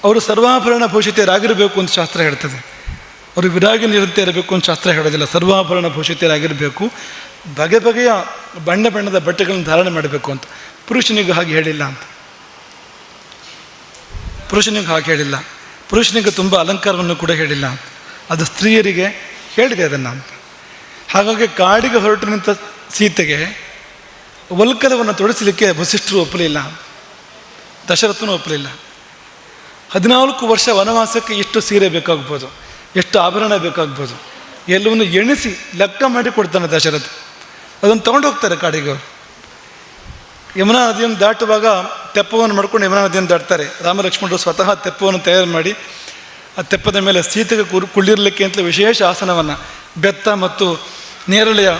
ಅವರು ಸರ್ವಾಭರಣ ಭೂಷಿತರಾಗಿರಬೇಕು ಅಂತ ಶಾಸ್ತ್ರ ಹೇಳ್ತದೆ. ಅವರು ವಿರಾಗಿ ನಿರಂತೆ ಇರಬೇಕು ಅಂತ ಶಾಸ್ತ್ರ ಹೇಳೋದಿಲ್ಲ. ಸರ್ವಾಭರಣ ಭೂಷಿತರಾಗಿರಬೇಕು, ಬಗೆ ಬಗೆಯ ಬಣ್ಣದ ಬಟ್ಟೆಗಳನ್ನು ಧಾರಣೆ ಮಾಡಬೇಕು ಅಂತ. ಪುರುಷನಿಗೂ ಹಾಗೆ ಹೇಳಿಲ್ಲ ಅಂತ. ಪುರುಷನಿಗೂ ಹಾಗೆ ಹೇಳಿಲ್ಲ. ಪುರುಷನಿಗೆ ತುಂಬ ಅಲಂಕಾರವನ್ನು ಕೂಡ ಹೇಳಿಲ್ಲ. ಅದು ಸ್ತ್ರೀಯರಿಗೆ ಹೇಳಿದೆ ಅದನ್ನು ಅಂತ. ಹಾಗಾಗಿ ಕಾಡಿಗೆ ಹೊರಟು ನಿಂತ ಸೀತೆಗೆ ವಲ್ಕಲವನ್ನು ತೊಡಿಸಲಿಕ್ಕೆ ವಸಿಷ್ಠರು ಒಪ್ಪಲಿಲ್ಲ, ದಶರಥನೂ ಒಪ್ಪಲಿಲ್ಲ. 14 ವರ್ಷ ವನವಾಸಕ್ಕೆ ಎಷ್ಟು ಸೀರೆ ಬೇಕಾಗ್ಬೋದು, ಎಷ್ಟು ಆಭರಣ ಬೇಕಾಗ್ಬೋದು, ಎಲ್ಲವನ್ನು ಎಣಿಸಿ ಲೆಕ್ಕ ಮಾಡಿ ಕೊಡ್ತಾನೆ ದಶರಥ. ಅದನ್ನು ತೊಗೊಂಡು ಹೋಗ್ತಾರೆ ಕಾಡಿಗೆ ಅವರು. ಯಮುನಾ ನದಿಯನ್ನು ದಾಟುವಾಗ ತೆಪ್ಪವನ್ನು ಮಾಡ್ಕೊಂಡು ಯಮುನಾ ನದಿಯನ್ನು ದಾಟ್ತಾರೆ. ರಾಮಲಕ್ಷ್ಮಣರು ಸ್ವತಃ ತೆಪ್ಪವನ್ನು ತಯಾರು ಮಾಡಿ ಆ ತೆಪ್ಪದ ಮೇಲೆ ಸೀತೆಗೆ ಕುಳ್ಳಿರಲಿಕ್ಕೆ ಅಂತ ವಿಶೇಷ ಆಸನವನ್ನು, ಬೆತ್ತ ಮತ್ತು ನೇರಳೆಯ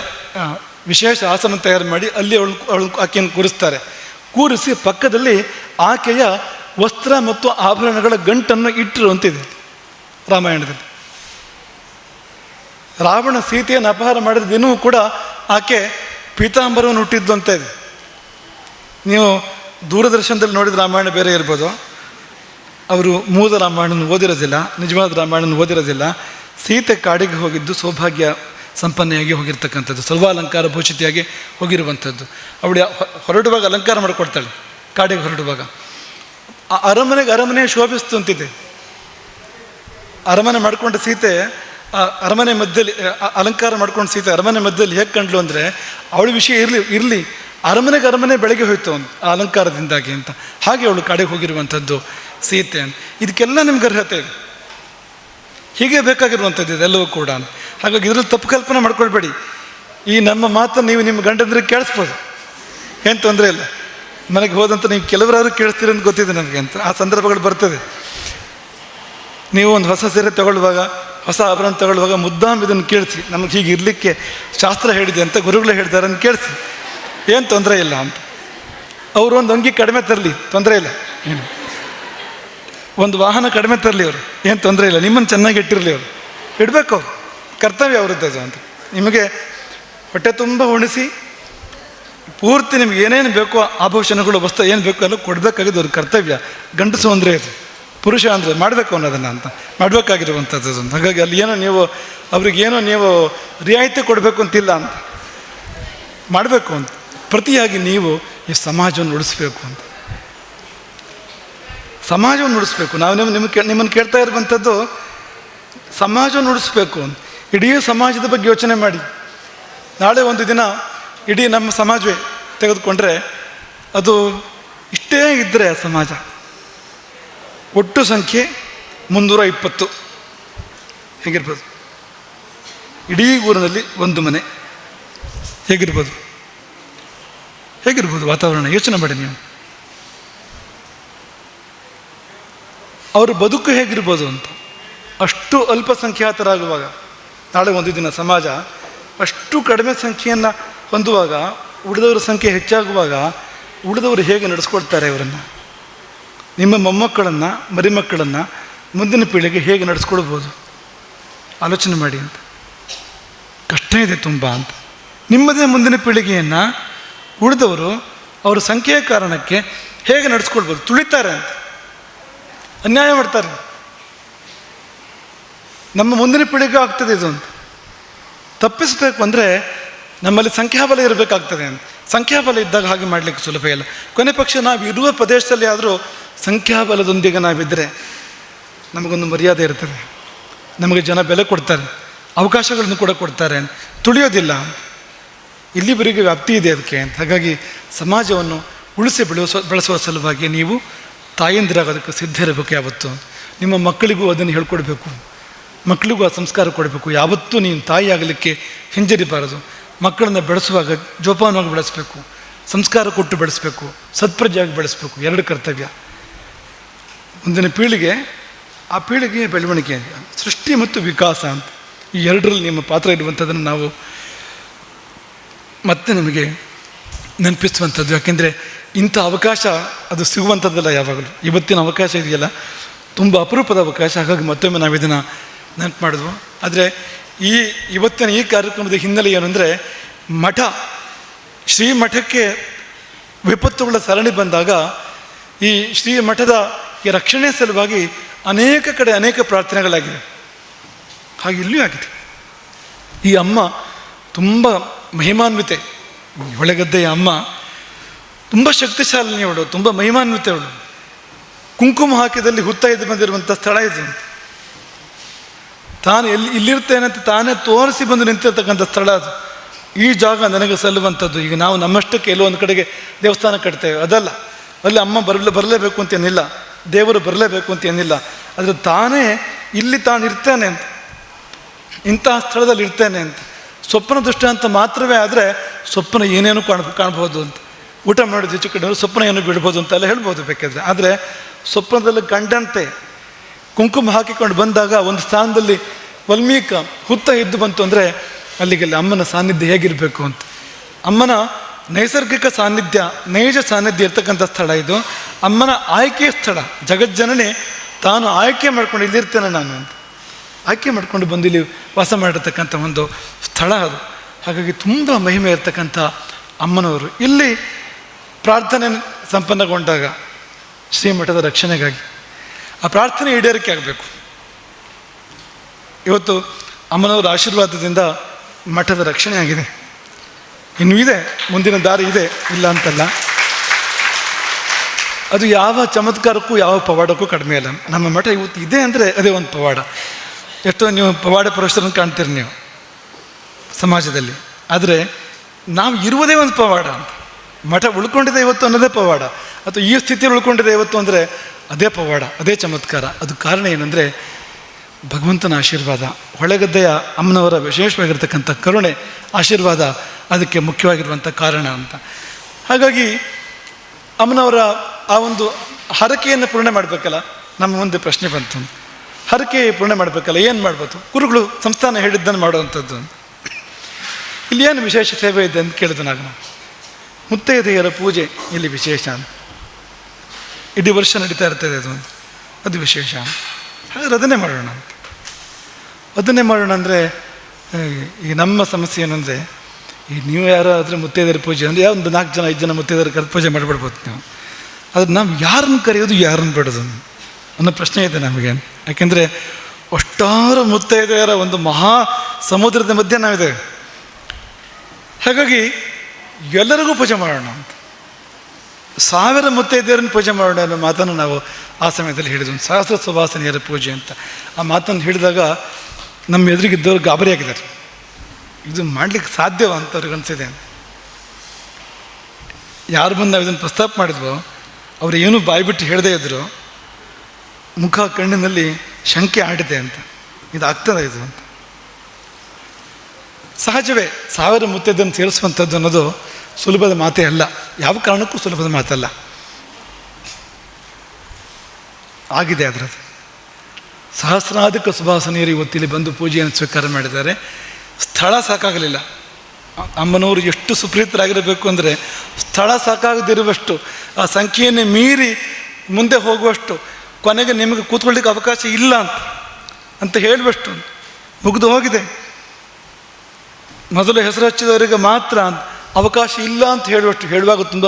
ವಿಶೇಷ ಆಸನ ತಯಾರು ಮಾಡಿ ಅಲ್ಲಿ ಆಕೆಯನ್ನು ಕೂರಿಸ್ತಾರೆ. ಕೂರಿಸಿ ಪಕ್ಕದಲ್ಲಿ ಆಕೆಯ ವಸ್ತ್ರ ಮತ್ತು ಆಭರಣಗಳ ಗಂಟನ್ನು ಇಟ್ಟರು ಅಂತಿದೆ ರಾಮಾಯಣದಲ್ಲಿ. ರಾವಣ ಸೀತೆಯನ್ನು ಅಪಹಾರ ಮಾಡಿದ ದಿನವೂ ಕೂಡ ಆಕೆ ಪೀತಾಂಬರವನ್ನು ಹುಟ್ಟಿದ್ದು ಅಂತ ಇದೆ. ನೀವು ದೂರದರ್ಶನದಲ್ಲಿ ನೋಡಿದ ರಾಮಾಯಣ ಬೇರೆ ಇರ್ಬೋದು, ಅವರು ಮೂಲ ರಾಮಾಯಣನ ಓದಿರೋದಿಲ್ಲ, ನಿಜವಾದ ರಾಮಾಯಣನ ಓದಿರೋದಿಲ್ಲ. ಸೀತೆ ಕಾಡಿಗೆ ಹೋಗಿದ್ದು ಸೌಭಾಗ್ಯ ಸಂಪನ್ನೆಯಾಗಿ ಹೋಗಿರ್ತಕ್ಕಂಥದ್ದು, ಸರ್ವಾಲಂಕಾರ ಭೂಷಿತಿಯಾಗಿ ಹೋಗಿರುವಂಥದ್ದು. ಅವಳು ಹೊರಡುವಾಗ ಅಲಂಕಾರ ಮಾಡಿಕೊಡ್ತಾಳೆ. ಕಾಡಿಗೆ ಹೊರಡುವಾಗ ಆ ಅರಮನೆ ಶೋಭಿಸ್ತು ಅಂತಿದೆ. ಅರಮನೆ ಮಾಡ್ಕೊಂಡು ಸೀತೆ ಅರಮನೆ ಮಧ್ಯದಲ್ಲಿ ಅಲಂಕಾರ ಮಾಡ್ಕೊಂಡು ಸೀತೆ ಅರಮನೆ ಮಧ್ಯದಲ್ಲಿ ಹೇಗೆ ಕಂಡ್ಲು ಅಂದರೆ, ಅವಳ ವಿಷಯ ಇರಲಿ ಅರಮನೆ ಬೆಳಗ್ಗೆ ಹೋಯ್ತು ಆ ಅಲಂಕಾರದಿಂದಾಗಿ ಅಂತ. ಹಾಗೆ ಅವಳು ಕಾಡಿಗೆ ಹೋಗಿರುವಂಥದ್ದು ಸೀತೆ ಅಂತ. ಇದಕ್ಕೆಲ್ಲ ನಿಮ್ಗೆ ಅರ್ಹತೆ ಇದೆ, ಹೀಗೆ ಬೇಕಾಗಿರುವಂಥದ್ದು ಇದೆಲ್ಲವೂ ಕೂಡ. ಹಾಗಾಗಿ ಇದರಲ್ಲಿ ತಪ್ಪು ಕಲ್ಪನೆ ಮಾಡ್ಕೊಳ್ಬೇಡಿ. ಈ ನಮ್ಮ ಮಾತನ್ನು ನೀವು ನಿಮ್ಮ ಗಂಡಂದ್ರಿಗೆ ಕೇಳಿಸ್ಬೋದು, ಏನು ತೊಂದರೆ ಇಲ್ಲ. ಮನೆಗೆ ಹೋದಂತ ನೀವು ಕೆಲವರಾದ್ರೂ ಕೇಳಿಸ್ತೀರಿ ಅಂತ ಗೊತ್ತಿದೆ ನನಗೆ ಅಂತ. ಆ ಸಂದರ್ಭಗಳು ಬರ್ತದೆ. ನೀವು ಒಂದು ಹೊಸ ಸೀರೆ ತಗೊಳ್ಳುವಾಗ, ಹೊಸ ಆಭರಣ ತಗೊಳ್ಳುವಾಗ ಮುದ್ದಾಂ ಇದನ್ನು ಕೇಳಿಸಿ, ನಮಗೆ ಹೀಗೆ ಇರಲಿಕ್ಕೆ ಶಾಸ್ತ್ರ ಹೇಳಿದೆ ಅಂತ ಗುರುಗಳೇ ಹೇಳ್ತಾರೆ ಅಂತ ಕೇಳಿಸಿ, ಏನು ತೊಂದರೆ ಇಲ್ಲ ಅಂತ. ಅವರು ಒಂದು ಅಂಗಿ ಕಡಿಮೆ ತರಲಿ, ತೊಂದರೆ ಇಲ್ಲ. ಒಂದು ವಾಹನ ಕಡಿಮೆ ತರಲಿ, ಅವರು ಏನು ತೊಂದರೆ ಇಲ್ಲ. ನಿಮ್ಮನ್ನು ಚೆನ್ನಾಗಿ ಇಟ್ಟಿರಲಿ, ಅವರು ಇಡಬೇಕು, ಅವರು ಕರ್ತವ್ಯ ಅವರದ್ದು ಅಂತ. ನಿಮಗೆ ಹೊಟ್ಟೆ ತುಂಬ ಉಣಿಸಿ ಪೂರ್ತಿ ನಿಮ್ಗೆ ಏನೇನು ಬೇಕೋ ಆಭೂಷಣಗಳು ವಸ್ತು ಏನು ಬೇಕೋ ಎಲ್ಲ ಕೊಡಬೇಕಾಗಿದ್ದು ಅವ್ರ ಕರ್ತವ್ಯ. ಗಂಡಸು ಅಂದರೆ ಅದು, ಪುರುಷ ಅಂದರೆ ಮಾಡಬೇಕು ಅನ್ನೋದನ್ನು ಅಂತ ಮಾಡಬೇಕಾಗಿರುವಂಥದ್ದು ಅಂತ. ಹಾಗಾಗಿ ಅಲ್ಲಿ ಏನೋ ನೀವು ಅವ್ರಿಗೇನೋ ನೀವು ರಿಯಾಯಿತಿ ಕೊಡಬೇಕು ಅಂತಿಲ್ಲ ಅಂತ, ಮಾಡಬೇಕು ಅಂತ. ಪ್ರತಿಯಾಗಿ ನೀವು ಈ ಸಮಾಜವನ್ನು ಉಳಿಸ್ಬೇಕು ಅಂತ, ಸಮಾಜವನ್ನು ಉಳಿಸ್ಬೇಕು. ನಾವು ನಿಮ್ಮನ್ನು ಕೇಳ್ತಾ ಇರುವಂಥದ್ದು ಸಮಾಜವನ್ನು ಉಳಿಸ್ಬೇಕು ಅಂತ. ಇಡೀ ಸಮಾಜದ ಬಗ್ಗೆ ಯೋಚನೆ ಮಾಡಿ. ನಾಳೆ ಒಂದು ದಿನ ಇಡೀ ನಮ್ಮ ಸಮಾಜವೇ ತೆಗೆದುಕೊಂಡ್ರೆ ಅದು ಇಷ್ಟೇ ಇದ್ದರೆ ಸಮಾಜ ಒಟ್ಟು ಸಂಖ್ಯೆ 320 ಹೇಗಿರ್ಬೋದು? ಇಡೀ ಊರಿನಲ್ಲಿ ಒಂದು ಮನೆ ಹೇಗಿರ್ಬೋದು ವಾತಾವರಣ? ಯೋಚನೆ ಮಾಡಿ ನೀವು. ಅವ್ರ ಬದುಕು ಹೇಗಿರ್ಬೋದು ಅಂತ. ಅಷ್ಟು ಅಲ್ಪಸಂಖ್ಯಾತರಾಗುವಾಗ, ನಾಳೆ ಒಂದು ದಿನ ಸಮಾಜ ಅಷ್ಟು ಕಡಿಮೆ ಸಂಖ್ಯೆಯನ್ನು ಹೊಂದುವಾಗ, ಉಳಿದವರ ಸಂಖ್ಯೆ ಹೆಚ್ಚಾಗುವಾಗ ಉಳಿದವರು ಹೇಗೆ ನಡೆಸ್ಕೊಳ್ತಾರೆ ಇವರನ್ನು? ನಿಮ್ಮ ಮೊಮ್ಮಕ್ಕಳನ್ನು, ಮರಿಮಕ್ಕಳನ್ನು, ಮುಂದಿನ ಪೀಳಿಗೆ ಹೇಗೆ ನಡೆಸ್ಕೊಳ್ಬೋದು? ಆಲೋಚನೆ ಮಾಡಿ ಅಂತ. ಕಷ್ಟ ಇದೆ ತುಂಬ ಅಂತ. ನಿಮ್ಮದೇ ಮುಂದಿನ ಪೀಳಿಗೆಯನ್ನು ಉಳಿದವರು ಅವರ ಸಂಖ್ಯೆಯ ಕಾರಣಕ್ಕೆ ಹೇಗೆ ನಡೆಸ್ಕೊಳ್ಬೋದು? ತುಳಿತಾರೆ ಅಂತ, ಅನ್ಯಾಯ ಮಾಡ್ತಾರೆ. ನಮ್ಮ ಮುಂದಿನ ಪೀಳಿಗೆ ಆಗ್ತದೆ ಇದು ಅಂತ. ತಪ್ಪಿಸಬೇಕು ಅಂದರೆ ನಮ್ಮಲ್ಲಿ ಸಂಖ್ಯಾಬಲ ಇರಬೇಕಾಗ್ತದೆ ಅಂತ. ಸಂಖ್ಯಾಬಲ ಇದ್ದಾಗ ಹಾಗೆ ಮಾಡಲಿಕ್ಕೆ ಸುಲಭ ಇಲ್ಲ. ಕೊನೆ ಪಕ್ಷ ನಾವು ಇರುವ ಪ್ರದೇಶದಲ್ಲಿ ಆದರೂ ಸಂಖ್ಯಾಬಲದೊಂದಿಗೆ ನಾವಿದ್ದರೆ ನಮಗೊಂದು ಮರ್ಯಾದೆ ಇರ್ತದೆ, ನಮಗೆ ಜನ ಬೆಲೆ ಕೊಡ್ತಾರೆ, ಅವಕಾಶಗಳನ್ನು ಕೂಡ ಕೊಡ್ತಾರೆ, ತುಳಿಯೋದಿಲ್ಲ. ಇಲ್ಲಿವರೆಗೆ ವ್ಯಾಪ್ತಿ ಇದೆ ಅದಕ್ಕೆ ಅಂತ. ಹಾಗಾಗಿ ಸಮಾಜವನ್ನು ಉಳಿಸಿ ಬೆಳೆಸುವ ಸಲುವಾಗಿ ನೀವು ತಾಯಂದಿರಾಗೋದಕ್ಕೆ ಸಿದ್ಧ ಇರಬೇಕು. ಯಾವತ್ತು ನಿಮ್ಮ ಮಕ್ಕಳಿಗೂ ಅದನ್ನು ಹೇಳ್ಕೊಡ್ಬೇಕು, ಮಕ್ಕಳಿಗೂ ಆ ಸಂಸ್ಕಾರ ಕೊಡಬೇಕು. ಯಾವತ್ತೂ ನೀನು ತಾಯಿ ಆಗಲಿಕ್ಕೆ ಹಿಂಜರಿಬಾರದು. ಮಕ್ಕಳನ್ನು ಬೆಳೆಸುವಾಗ ಜೋಪಾನವಾಗಿ ಬೆಳೆಸಬೇಕು, ಸಂಸ್ಕಾರ ಕೊಟ್ಟು ಬೆಳೆಸಬೇಕು, ಸತ್ಪ್ರಜೆಯಾಗಿ ಬೆಳೆಸಬೇಕು. ಎರಡು ಕರ್ತವ್ಯ. ಮುಂದಿನ ಪೀಳಿಗೆ, ಆ ಪೀಳಿಗೆಯ ಬೆಳವಣಿಗೆ, ಸೃಷ್ಟಿ ಮತ್ತು ವಿಕಾಸ ಅಂತ ಈ ಎರಡರಲ್ಲಿ ನಿಮ್ಮ ಪಾತ್ರ ಇರುವಂಥದ್ದನ್ನು ನಾವು ಮತ್ತೆ ನಿಮಗೆ ನೆನಪಿಸುವಂಥದ್ದು. ಯಾಕೆಂದರೆ ಇಂಥ ಅವಕಾಶ ಅದು ಸಿಗುವಂಥದ್ದಲ್ಲ ಯಾವಾಗಲೂ. ಇವತ್ತಿನ ಅವಕಾಶ ಇದೆಯಲ್ಲ ತುಂಬ ಅಪರೂಪದ ಅವಕಾಶ. ಹಾಗಾಗಿ ಮತ್ತೊಮ್ಮೆ ನಾವು ಇದನ್ನು ನೆನಪು ಮಾಡಿದ್ವು. ಆದರೆ ಇವತ್ತಿನ ಈ ಕಾರ್ಯಕ್ರಮದ ಹಿನ್ನೆಲೆ ಏನು ಅಂದರೆ, ಶ್ರೀಮಠಕ್ಕೆ ವಿಪತ್ತುಗಳ ಸರಣಿ ಬಂದಾಗ ಈ ಶ್ರೀಮಠದ ಈ ರಕ್ಷಣೆ ಸಲುವಾಗಿ ಅನೇಕ ಕಡೆ ಅನೇಕ ಪ್ರಾರ್ಥನೆಗಳಾಗಿವೆ. ಹಾಗೆ ಇಲ್ಲಿಯೂ ಆಗಿದೆ. ಈ ಅಮ್ಮ ತುಂಬ ಮಹಿಮಾನ್ವಿತೆ, ಹೊಳೆಗದ್ದೆಯ ಅಮ್ಮ ತುಂಬ ಶಕ್ತಿಶಾಲಿನಿಯವಳು, ತುಂಬ ಮಹಿಮಾನ್ವಿತೆಯವಳು. ಕುಂಕುಮ ಹಾಕಿದಲ್ಲಿ ಹುತ್ತ ಎದ್ದು ಬಂದಿರುವಂಥ ಸ್ಥಳ ಇದು. ತಾನು ಇಲ್ಲಿರ್ತೇನೆ ಅಂತ ತಾನೇ ತೋರಿಸಿ ಬಂದು ನಿಂತಿರ್ತಕ್ಕಂಥ ಸ್ಥಳ ಅದು. ಈ ಜಾಗ ನನಗೆ ಸಲ್ಲುವಂಥದ್ದು. ಈಗ ನಾವು ನಮ್ಮಷ್ಟಕ್ಕೆ ಎಲ್ಲೋ ಒಂದು ಕಡೆಗೆ ದೇವಸ್ಥಾನ ಕಟ್ತೇವೆ, ಅದಲ್ಲ. ಅಲ್ಲಿ ಅಮ್ಮ ಬರಲೇಬೇಕು ಅಂತ ಏನಿಲ್ಲ, ದೇವರು ಬರಲೇಬೇಕು ಅಂತ ಏನಿಲ್ಲ. ಆದರೆ ತಾನೇ ಇಲ್ಲಿ ತಾನು ಇರ್ತೇನೆ ಅಂತ, ಇಂತಹ ಸ್ಥಳದಲ್ಲಿ ಇರ್ತೇನೆ ಅಂತ ಸ್ವಪ್ನ ದೃಷ್ಟಾಂತ ಮಾತ್ರವೇ ಆದರೆ ಸ್ವಪ್ನ ಏನೇನು ಕಾಣ್ಬೋದು ಅಂತ. ಊಟ ಮಾಡಿದ ಹೆಚ್ಚು ಕಡೆ ಸ್ವಪ್ನ ಏನು ಬಿಡ್ಬೋದು ಅಂತೆಲ್ಲ ಹೇಳ್ಬೋದು ಬೇಕಾದರೆ. ಆದರೆ ಸ್ವಪ್ನದಲ್ಲಿ ಕಂಡಂತೆ ಕುಂಕುಮ ಹಾಕಿಕೊಂಡು ಬಂದಾಗ ಒಂದು ಸ್ಥಾನದಲ್ಲಿ ವಲ್ಮೀಕ ಹುತ್ತ ಎದ್ದು ಬಂತು ಅಂದರೆ ಅಲ್ಲಿಗೆಲ್ಲ ಅಮ್ಮನ ಸಾನ್ನಿಧ್ಯ ಹೇಗಿರಬೇಕು ಅಂತ. ಅಮ್ಮನ ನೈಸರ್ಗಿಕ ಸಾನ್ನಿಧ್ಯ, ನೈಜ ಸಾನ್ನಿಧ್ಯ ಇರ್ತಕ್ಕಂಥ ಸ್ಥಳ ಇದು. ಅಮ್ಮನ ಆಯ್ಕೆಯ ಸ್ಥಳ. ಜಗಜ್ಜನನೇ ತಾನು ಆಯ್ಕೆ ಮಾಡ್ಕೊಂಡು ಇಲ್ಲಿರ್ತೇನೆ ನಾನು ಅಂತ ಆಯ್ಕೆ ಮಾಡ್ಕೊಂಡು ಬಂದು ಇಲ್ಲಿ ವಾಸ ಮಾಡಿರ್ತಕ್ಕಂಥ ಒಂದು ಸ್ಥಳ ಅದು. ಹಾಗಾಗಿ ತುಂಬ ಮಹಿಮೆ ಇರ್ತಕ್ಕಂಥ ಅಮ್ಮನವರು ಇಲ್ಲಿ ಪ್ರಾರ್ಥನೆ ಸಂಪನ್ನಗೊಂಡಾಗ ಶ್ರೀಮಠದ ರಕ್ಷಣೆಗಾಗಿ ಆ ಪ್ರಾರ್ಥನೆ ಈಡೇರಿಕೆ ಆಗಬೇಕು. ಇವತ್ತು ಅಮ್ಮನವರ ಆಶೀರ್ವಾದದಿಂದ ಮಠದ ರಕ್ಷಣೆ ಆಗಿದೆ. ಇನ್ನೂ ಇದೆ, ಮುಂದಿನ ದಾರಿ ಇದೆ, ಇಲ್ಲ ಅಂತಲ್ಲ. ಅದು ಯಾವ ಚಮತ್ಕಾರಕ್ಕೂ ಯಾವ ಪವಾಡಕ್ಕೂ ಕಡಿಮೆ ಇಲ್ಲ. ನಮ್ಮ ಮಠ ಇವತ್ತು ಇದೆ ಅಂದರೆ ಅದೇ ಒಂದು ಪವಾಡ. ಎಷ್ಟೋ ನೀವು ಪವಾಡ ಪುರುಷರನ್ನು ಕಾಣ್ತೀರಿ ನೀವು ಸಮಾಜದಲ್ಲಿ. ಆದರೆ ನಾವು ಇರುವುದೇ ಒಂದು ಪವಾಡ ಅಂತ. ಮಠ ಉಳ್ಕೊಂಡಿದೆ ಇವತ್ತು ಅನ್ನೋದೇ ಪವಾಡ, ಅಥವಾ ಈ ಸ್ಥಿತಿಯಲ್ಲಿ ಉಳ್ಕೊಂಡಿದೆ ಇವತ್ತು ಅಂದರೆ ಅದೇ ಪವಾಡ, ಅದೇ ಚಮತ್ಕಾರ. ಅದು ಕಾರಣ ಏನಂದರೆ ಭಗವಂತನ ಆಶೀರ್ವಾದ, ಹೊಳೆಗದ್ದೆಯ ಅಮ್ಮನವರ ವಿಶೇಷವಾಗಿರ್ತಕ್ಕಂಥ ಕರುಣೆ, ಆಶೀರ್ವಾದ ಅದಕ್ಕೆ ಮುಖ್ಯವಾಗಿರುವಂಥ ಕಾರಣ ಅಂತ. ಹಾಗಾಗಿ ಅಮ್ಮನವರ ಆ ಒಂದು ಹರಕೆಯನ್ನು ಪೂರ್ಣ ಮಾಡಬೇಕಲ್ಲ. ನಮ್ಮ ಮುಂದೆ ಪ್ರಶ್ನೆ ಬಂತು, ಹರಕೆ ಪೂರ್ಣ ಮಾಡಬೇಕಲ್ಲ, ಏನು ಮಾಡ್ಬೋದು? ಗುರುಗಳು ಸಂಸ್ಥಾನ ಹೇಳಿದ್ದನ್ನು ಮಾಡುವಂಥದ್ದು. ಇಲ್ಲಿ ಏನು ವಿಶೇಷ ಸೇವೆ ಇದೆ ಅಂತ ಕೇಳಿದ್ರು ನಾನು. ಮುತ್ತೈದೆಯರ ಪೂಜೆ ಇಲ್ಲಿ ವಿಶೇಷ, ಇಡೀ ವರ್ಷ ನಡೀತಾ ಇರ್ತದೆ ಅದು ವಿಶೇಷ. ಹಾಗಾದ್ರೆ ಅದನ್ನೇ ಮಾಡೋಣ ಅಂತ. ಅದನ್ನೇ ಮಾಡೋಣ ಅಂದರೆ ಈಗ ನಮ್ಮ ಸಮಸ್ಯೆ ಏನಂದರೆ, ಈಗ ನೀವು ಯಾರಾದರೆ ಮುತ್ತೈದೆಯರ ಪೂಜೆ ಅಂದರೆ ಯಾವ ಒಂದು 4 ಜನ 5 ಜನ ಮುತ್ತೈದೆಯರ ಕರೆದು ಪೂಜೆ ಮಾಡಿಬಿಡ್ಬೋದು ನೀವು. ಅದು ನಾವು ಯಾರನ್ನು ಕರೆಯೋದು ಯಾರನ್ನು ಬಿಡೋದು ಅನ್ನೋ ಪ್ರಶ್ನೆ ಇದೆ ನಮಗೆ. ಯಾಕೆಂದರೆ ಅಷ್ಟಾರು ಮುತ್ತೈದೆಯರ ಒಂದು ಮಹಾ ಸಮುದ್ರದ ಮಧ್ಯೆ ನಾವಿದ್ದೇವೆ. ಹಾಗಾಗಿ ಎಲ್ಲರಿಗೂ ಪೂಜೆ ಮಾಡೋಣ ಅಂತ, 1000 ಮುತ್ತೈದೆಯರನ್ನು ಪೂಜೆ ಮಾಡೋಣ ಅನ್ನೋ ಮಾತನ್ನು ನಾವು ಆ ಸಮಯದಲ್ಲಿ ಹೇಳಿದ್ವಿ. ಸಹಸ್ರ ಸುವಾಸನೆಯರ ಪೂಜೆ ಅಂತ ಆ ಮಾತನ್ನು ಹೇಳಿದಾಗ ನಮ್ಮ ಎದುರಿಗಿದ್ದವರು ಗಾಬರಿಯಾಗಿದ್ದಾರೆ. ಇದು ಮಾಡಲಿಕ್ಕೆ ಸಾಧ್ಯವ ಅಂತ ಅವ್ರಿಗೆ ಅನಿಸಿದೆ. ಯಾರು ಬಂದು ನಾವು ಇದನ್ನು ಪ್ರಸ್ತಾಪ ಮಾಡಿದ್ವೋ ಅವರು ಏನೂ ಬಾಯ್ಬಿಟ್ಟು ಹೇಳದೇ ಇದ್ದರು, ಮುಖ ಕಣ್ಣಿನಲ್ಲಿ ಶಂಕೆ ಆಡಿದೆ ಅಂತ. ಇದು ಆಗ್ತದೆ ಇದು ಅಂತ. ಸಹಜವೇ 1000 ಮುತ್ತೈದೆಯನ್ನು ಸೇರಿಸುವಂಥದ್ದು ಅನ್ನೋದು ಸುಲಭದ ಮಾತೇ ಅಲ್ಲ, ಯಾವ ಕಾರಣಕ್ಕೂ ಸುಲಭದ ಮಾತಲ್ಲ. ಆಗಿದೆ ಅದರದ್ದು. ಸಹಸ್ರಾಧಿಕ ಸುಭಾಸನೆಯರು ಇವತ್ತಿಲ್ಲಿ ಬಂದು ಪೂಜೆಯನ್ನು ಸ್ವೀಕಾರ ಮಾಡಿದ್ದಾರೆ. ಸ್ಥಳ ಸಾಕಾಗಲಿಲ್ಲ. ಅಮ್ಮನವರು ಎಷ್ಟು ಸುಪ್ರೀತರಾಗಿರಬೇಕು ಅಂದರೆ ಸ್ಥಳ ಸಾಕಾಗದಿರುವಷ್ಟು, ಆ ಸಂಖ್ಯೆಯನ್ನೇ ಮೀರಿ ಮುಂದೆ ಹೋಗುವಷ್ಟು, ಕೊನೆಗೆ ನಿಮಗೆ ಕೂತ್ಕೊಳ್ಳಿಕ್ಕೆ ಅವಕಾಶ ಇಲ್ಲ ಅಂತ ಹೇಳುವಷ್ಟು ಮುಗಿದು ಹೋಗಿದೆ. ಮೊದಲು ಹೆಸರು ಹಚ್ಚಿದವರಿಗೆ ಮಾತ್ರ ಅವಕಾಶ ಇಲ್ಲ ಅಂತ ಹೇಳುವಾಗ ತುಂಬ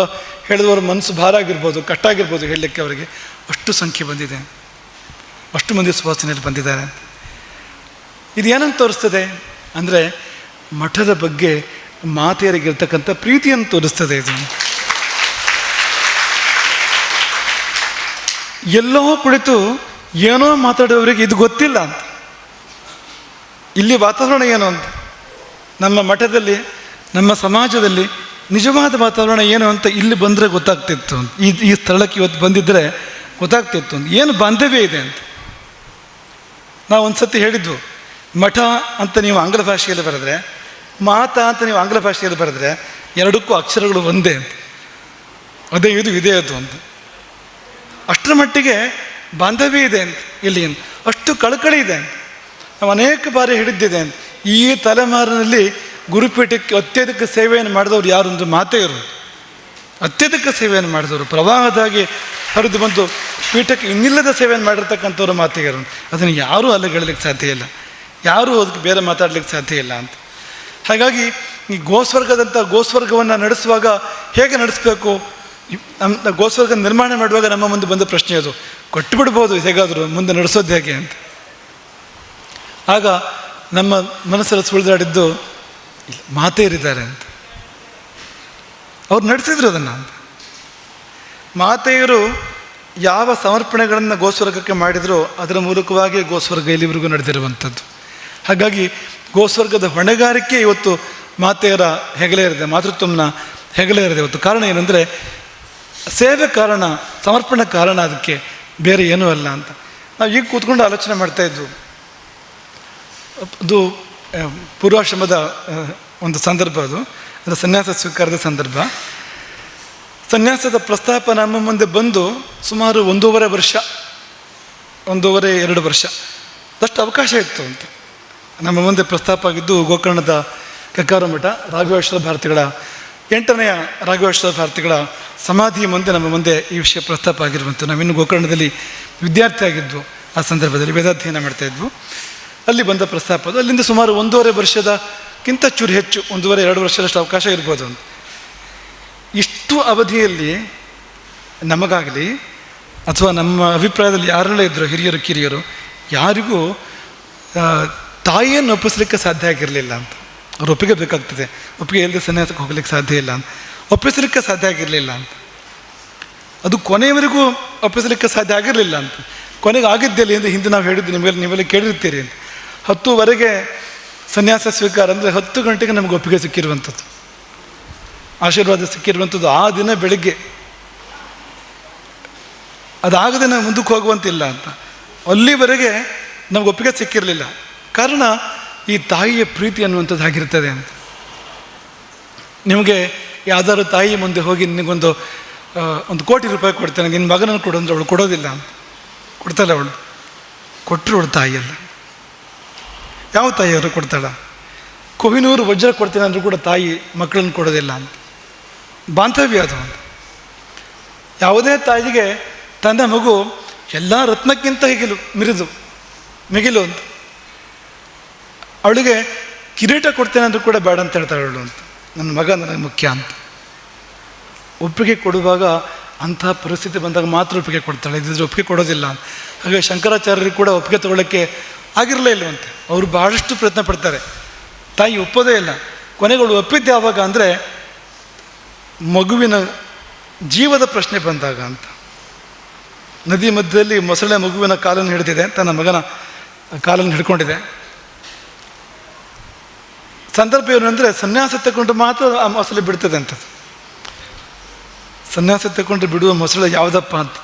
ಹೇಳಿದವರ ಮನಸ್ಸು ಭಾರ ಆಗಿರ್ಬೋದು, ಕಷ್ಟ ಆಗಿರ್ಬೋದು ಹೇಳಲಿಕ್ಕೆ. ಅವರಿಗೆ ಅಷ್ಟು ಸಂಖ್ಯೆ ಬಂದಿದೆ, ಅಷ್ಟು ಮಂದಿ ಸುವಾಸನೆಯಲ್ಲಿ ಬಂದಿದ್ದಾರೆ. ಇದು ಏನಂತ ತೋರಿಸ್ತದೆ ಅಂದರೆ ಮಠದ ಬಗ್ಗೆ ಮಾತೆಯರಿಗಿರ್ತಕ್ಕಂಥ ಪ್ರೀತಿಯನ್ನು ತೋರಿಸ್ತದೆ ಇದು. ಎಲ್ಲೋ ಕುಳಿತು ಏನೋ ಮಾತಾಡೋರಿಗೆ ಇದು ಗೊತ್ತಿಲ್ಲ ಅಂತ. ಇಲ್ಲಿ ವಾತಾವರಣ ಏನು ಅಂತ, ನಮ್ಮ ಮಠದಲ್ಲಿ ನಮ್ಮ ಸಮಾಜದಲ್ಲಿ ನಿಜವಾದ ವಾತಾವರಣ ಏನು ಅಂತ ಇಲ್ಲಿ ಬಂದರೆ ಗೊತ್ತಾಗ್ತಿತ್ತು. ಈ ಸ್ಥಳಕ್ಕೆ ಇವತ್ತು ಬಂದಿದ್ದರೆ ಗೊತ್ತಾಗ್ತಿತ್ತು ಏನು ಬಾಂಧವ್ಯ ಇದೆ ಅಂತ. ನಾವು ಒಂದು ಸತಿ ಹೇಳಿದ್ವು, ಮಠ ಅಂತ ನೀವು ಆಂಗ್ಲ ಭಾಷೆಯಲ್ಲಿ ಬರೆದ್ರೆ, ಮಾತಾ ಅಂತ ನೀವು ಆಂಗ್ಲ ಭಾಷೆಯಲ್ಲಿ ಬರೆದ್ರೆ ಎರಡಕ್ಕೂ ಅಕ್ಷರಗಳು ಒಂದೇ ಅಂತ. ಅದೇ ಇದು ಇದೇ ಅದು ಅಂತ. ಅಷ್ಟರ ಮಟ್ಟಿಗೆ ಬಾಂಧವ್ಯ ಇದೆ ಅಂತ ಇಲ್ಲಿ, ಅಷ್ಟು ಕಳಕಳಿ ಇದೆ ಅಂತ. ನಾವು ಅನೇಕ ಬಾರಿ ಹೇಳಿದ್ದಿದೆ ಅಂತ. ಈ ತಲೆಮಾರಿನಲ್ಲಿ ಗುರುಪೀಠಕ್ಕೆ ಅತ್ಯಧಿಕ ಸೇವೆಯನ್ನು ಮಾಡಿದವರು ಯಾರು ಅಂದರೆ ಮಾತೆಯರು. ಅತ್ಯಧಿಕ ಸೇವೆಯನ್ನು ಮಾಡಿದವರು, ಪ್ರವಾಹದಾಗಿ ಹರಿದು ಬಂದು ಪೀಠಕ್ಕೆ ಇನ್ನಿಲ್ಲದ ಸೇವೆಯನ್ನು ಮಾಡಿರ್ತಕ್ಕಂಥವ್ರು ಮಾತೆಯರು. ಅದನ್ನು ಯಾರೂ ಅಲ್ಲಿಗೆ ಸಾಧ್ಯ ಇಲ್ಲ, ಯಾರೂ ಅದಕ್ಕೆ ಬೇರೆ ಮಾತಾಡಲಿಕ್ಕೆ ಸಾಧ್ಯ ಇಲ್ಲ ಅಂತ. ಹಾಗಾಗಿ ಈ ಗೋಸ್ವರ್ಗವನ್ನು ನಡೆಸುವಾಗ ಹೇಗೆ ನಡೆಸಬೇಕು, ನಮ್ಮ ಗೋಸ್ವರ್ಗ ನಿರ್ಮಾಣ ಮಾಡುವಾಗ ನಮ್ಮ ಮುಂದೆ ಬಂದ ಪ್ರಶ್ನೆ ಅದು. ಕೊಟ್ಟು ಬಿಡ್ಬೋದು ಹೇಗಾದರೂ, ಮುಂದೆ ನಡೆಸೋದು ಹೇಗೆ ಅಂತ. ಆಗ ನಮ್ಮ ಮನಸ್ಸಲ್ಲಿ ಸುಳಿದಾಡಿದ್ದು ಮಾತೆಯರಿದ್ದಾರೆ ಅಂತ. ಅವ್ರು ನಡೆಸಿದ್ರು ಅದನ್ನು ಅಂತ. ಮಾತೆಯರು ಯಾವ ಸಮರ್ಪಣೆಗಳನ್ನು ಗೋಸ್ವರ್ಗಕ್ಕೆ ಮಾಡಿದರೋ ಅದರ ಮೂಲಕವಾಗಿ ಗೋಸ್ವರ್ಗ ಇಲ್ಲಿವರೆಗೂ ನಡೆದಿರುವಂಥದ್ದು. ಹಾಗಾಗಿ ಗೋಸ್ವರ್ಗದ ಹೊಣೆಗಾರಿಕೆ ಇವತ್ತು ಮಾತೆಯರ ಹೆಗಲೇ ಇರಿದೆ, ಮಾತೃತ್ವನ ಹೆಗಲೇ ಇರಿದೆ ಇವತ್ತು. ಕಾರಣ ಏನಂದರೆ ಸೇವೆ ಕಾರಣ, ಸಮರ್ಪಣೆ ಕಾರಣ, ಅದಕ್ಕೆ ಬೇರೆ ಏನೂ ಅಲ್ಲ ಅಂತ. ನಾವು ಈಗ ಕೂತ್ಕೊಂಡು ಆಲೋಚನೆ ಮಾಡ್ತಾಯಿದ್ವು. ಅದು ಪೂರ್ವಾಶ್ರಮದ ಒಂದು ಸಂದರ್ಭ, ಅದು ಸನ್ಯಾಸ ಸ್ವೀಕಾರದ ಸಂದರ್ಭ. ಸನ್ಯಾಸದ ಪ್ರಸ್ತಾಪ ನಮ್ಮ ಮುಂದೆ ಬಂದು ಸುಮಾರು 1.5 ವರ್ಷ, 1.5-2 ವರ್ಷ ಅಷ್ಟು ಅವಕಾಶ ಇತ್ತು ಅಂತ. ನಮ್ಮ ಮುಂದೆ ಪ್ರಸ್ತಾಪ ಆಗಿದ್ದು ಗೋಕರ್ಣದ ಕಕ್ಕಾರ ಮಠ ರಾಘವೇಶ್ವರ ಭಾರತಿಗಳ 8ನೇ ರಾಘವೇಶ್ವರ ಭಾರತಿಗಳ ಸಮಾಧಿಯ ಮುಂದೆ ನಮ್ಮ ಮುಂದೆ ಈ ವಿಷಯ ಪ್ರಸ್ತಾಪ ಆಗಿರುವಂಥ. ನಾವಿನ್ನು ಗೋಕರ್ಣದಲ್ಲಿ ವಿದ್ಯಾರ್ಥಿ ಆಗಿದ್ವು, ಆ ಸಂದರ್ಭದಲ್ಲಿ ವೇದಾಧ್ಯಯನ ಮಾಡ್ತಾಯಿದ್ವು. ಅಲ್ಲಿ ಬಂದ ಪ್ರಸ್ತಾಪ ಅದು. ಅಲ್ಲಿಂದ ಸುಮಾರು 1.5 ವರ್ಷದಕ್ಕಿಂತ ಚೂರು ಹೆಚ್ಚು, 1.5-2 ವರ್ಷದಷ್ಟು ಅವಕಾಶ ಇರ್ಬೋದು ಅಂತ. ಇಷ್ಟು ಅವಧಿಯಲ್ಲಿ ನಮಗಾಗಲಿ ಅಥವಾ ನಮ್ಮ ಅಭಿಪ್ರಾಯದಲ್ಲಿ ಯಾರೆಲ್ಲ ಇದ್ದರು, ಹಿರಿಯರು ಕಿರಿಯರು, ಯಾರಿಗೂ ತಾಯಿಯನ್ನು ಒಪ್ಪಿಸ್ಲಿಕ್ಕೆ ಸಾಧ್ಯ ಆಗಿರಲಿಲ್ಲ ಅಂತ. ಅವ್ರು ಒಪ್ಪಿಗೆ ಬೇಕಾಗ್ತದೆ, ಒಪ್ಪಿಗೆ ಇಲ್ಲದೆ ಸನ್ಯಾಸಕ್ಕೆ ಹೋಗ್ಲಿಕ್ಕೆ ಸಾಧ್ಯ ಇಲ್ಲ ಅಂತ, ಒಪ್ಪಿಸಲಿಕ್ಕೆ ಸಾಧ್ಯ ಆಗಿರಲಿಲ್ಲ ಅಂತ. ಅದು ಕೊನೆಯವರೆಗೂ ಒಪ್ಪಿಸಲಿಕ್ಕೆ ಸಾಧ್ಯ ಆಗಿರಲಿಲ್ಲ ಅಂತ. ಕೊನೆಗೆ ಆಗಿದ್ದಲ್ಲಿ ಅಂದರೆ ಹಿಂದೆ ನಾವು ಹೇಳಿದ್ದು ನೀವೆಲ್ಲ ಕೇಳಿರ್ತೀರಿ ಅಂತ. 10ವರೆಗೆ ಸನ್ಯಾಸ ಸ್ವೀಕಾರ ಅಂದರೆ 10 ಗಂಟೆಗೆ ನಮಗೆ ಒಪ್ಪಿಗೆ ಸಿಕ್ಕಿರುವಂಥದ್ದು, ಆಶೀರ್ವಾದ ಸಿಕ್ಕಿರುವಂಥದ್ದು. ಆ ದಿನ ಬೆಳಿಗ್ಗೆ ಅದಾಗದೆ ನಾವು ಮುಂದಕ್ಕೆ ಹೋಗುವಂತಿಲ್ಲ ಅಂತ. ಅಲ್ಲಿವರೆಗೆ ನಮ್ಗೆ ಒಪ್ಪಿಗೆ ಸಿಕ್ಕಿರಲಿಲ್ಲ. ಕಾರಣ ಈ ತಾಯಿಯ ಪ್ರೀತಿ ಅನ್ನುವಂಥದ್ದು ಆಗಿರ್ತದೆ ಅಂತ. ನಿಮಗೆ ಯಾವ್ದಾದ್ರು ತಾಯಿ ಮುಂದೆ ಹೋಗಿ ನಿನಗೊಂದು 1 ಕೋಟಿ ರೂಪಾಯಿ ಕೊಡ್ತೇನೆ, ನಿನ್ನ ಮಗನನ್ನು ಕೊಡು ಅಂದರೆ ಅವಳು ಕೊಡೋದಿಲ್ಲ ಅಂತ. ಕೊಡ್ತಾಳೆ ಅವಳು, ಕೊಟ್ಟರು ಅವಳು ತಾಯಿಯಲ್ಲ. ಯಾವ ತಾಯಿಯವರು ಕೊಡ್ತಾಳ? ಕೊಹಿನೂರು ವಜ್ರ ಕೊಡ್ತೇನೆ ಅಂದರೂ ಕೂಡ ತಾಯಿ ಮಕ್ಕಳನ್ನು ಕೊಡೋದಿಲ್ಲ ಅಂತ. ಬಾಂಧವ್ಯ ಅದು ಅಂತ. ಯಾವುದೇ ತಾಯಿಗೆ ತನ್ನ ಮಗು ಎಲ್ಲ ರತ್ನಕ್ಕಿಂತ ಮಿಗಿಲು ಅಂತ. ಅವಳಿಗೆ ಕಿರೀಟ ಕೊಡ್ತೇನೆ ಅಂದರೂ ಕೂಡ ಬೇಡ ಅಂತ ಹೇಳ್ತಾಳೆ ಅವಳು ಅಂತ. ನನ್ನ ಮಗ ನನಗೆ ಮುಖ್ಯ ಅಂತ. ಒಪ್ಪಿಗೆ ಕೊಡುವಾಗ ಅಂಥ ಪರಿಸ್ಥಿತಿ ಬಂದಾಗ ಮಾತ್ರ ಒಪ್ಪಿಗೆ ಕೊಡ್ತಾಳೆ, ಇದ್ದಿದ್ರೆ ಒಪ್ಪಿಗೆ ಕೊಡೋದಿಲ್ಲ ಅಂತ. ಹಾಗೆ ಶಂಕರಾಚಾರ್ಯರು ಕೂಡ ಒಪ್ಪಿಗೆ ತಗೊಳ್ಳೋಕ್ಕೆ ಆಗಿರಲೇ ಇಲ್ಲವಂತೆ. ಅವರು ಬಹಳಷ್ಟು ಪ್ರಯತ್ನ ಪಡ್ತಾರೆ, ತಾಯಿ ಒಪ್ಪೋದೇ ಇಲ್ಲ. ಕೊನೆಗಳು ಒಪ್ಪಿದ್ದೆ ಯಾವಾಗ ಅಂದರೆ ಮಗುವಿನ ಜೀವದ ಪ್ರಶ್ನೆ ಬಂದಾಗ ಅಂತ. ನದಿ ಮಧ್ಯದಲ್ಲಿ ಮೊಸಳೆ ಮಗುವಿನ ಕಾಲನ್ನು ಹಿಡಿದಿದೆ, ತನ್ನ ಮಗನ ಕಾಲನ್ನು ಹಿಡ್ಕೊಂಡಿದೆ. ಸಂದರ್ಭ ಏನು ಅಂದರೆ ಸನ್ಯಾಸ ತಗೊಂಡು ಮಾತ್ರ ಆ ಮೊಸಳೆ ಬಿಡ್ತದೆ ಅಂಥದ್ದು. ಸನ್ಯಾಸ ತಗೊಂಡು ಬಿಡುವ ಮೊಸಳೆ ಯಾವುದಪ್ಪ ಅಂತ,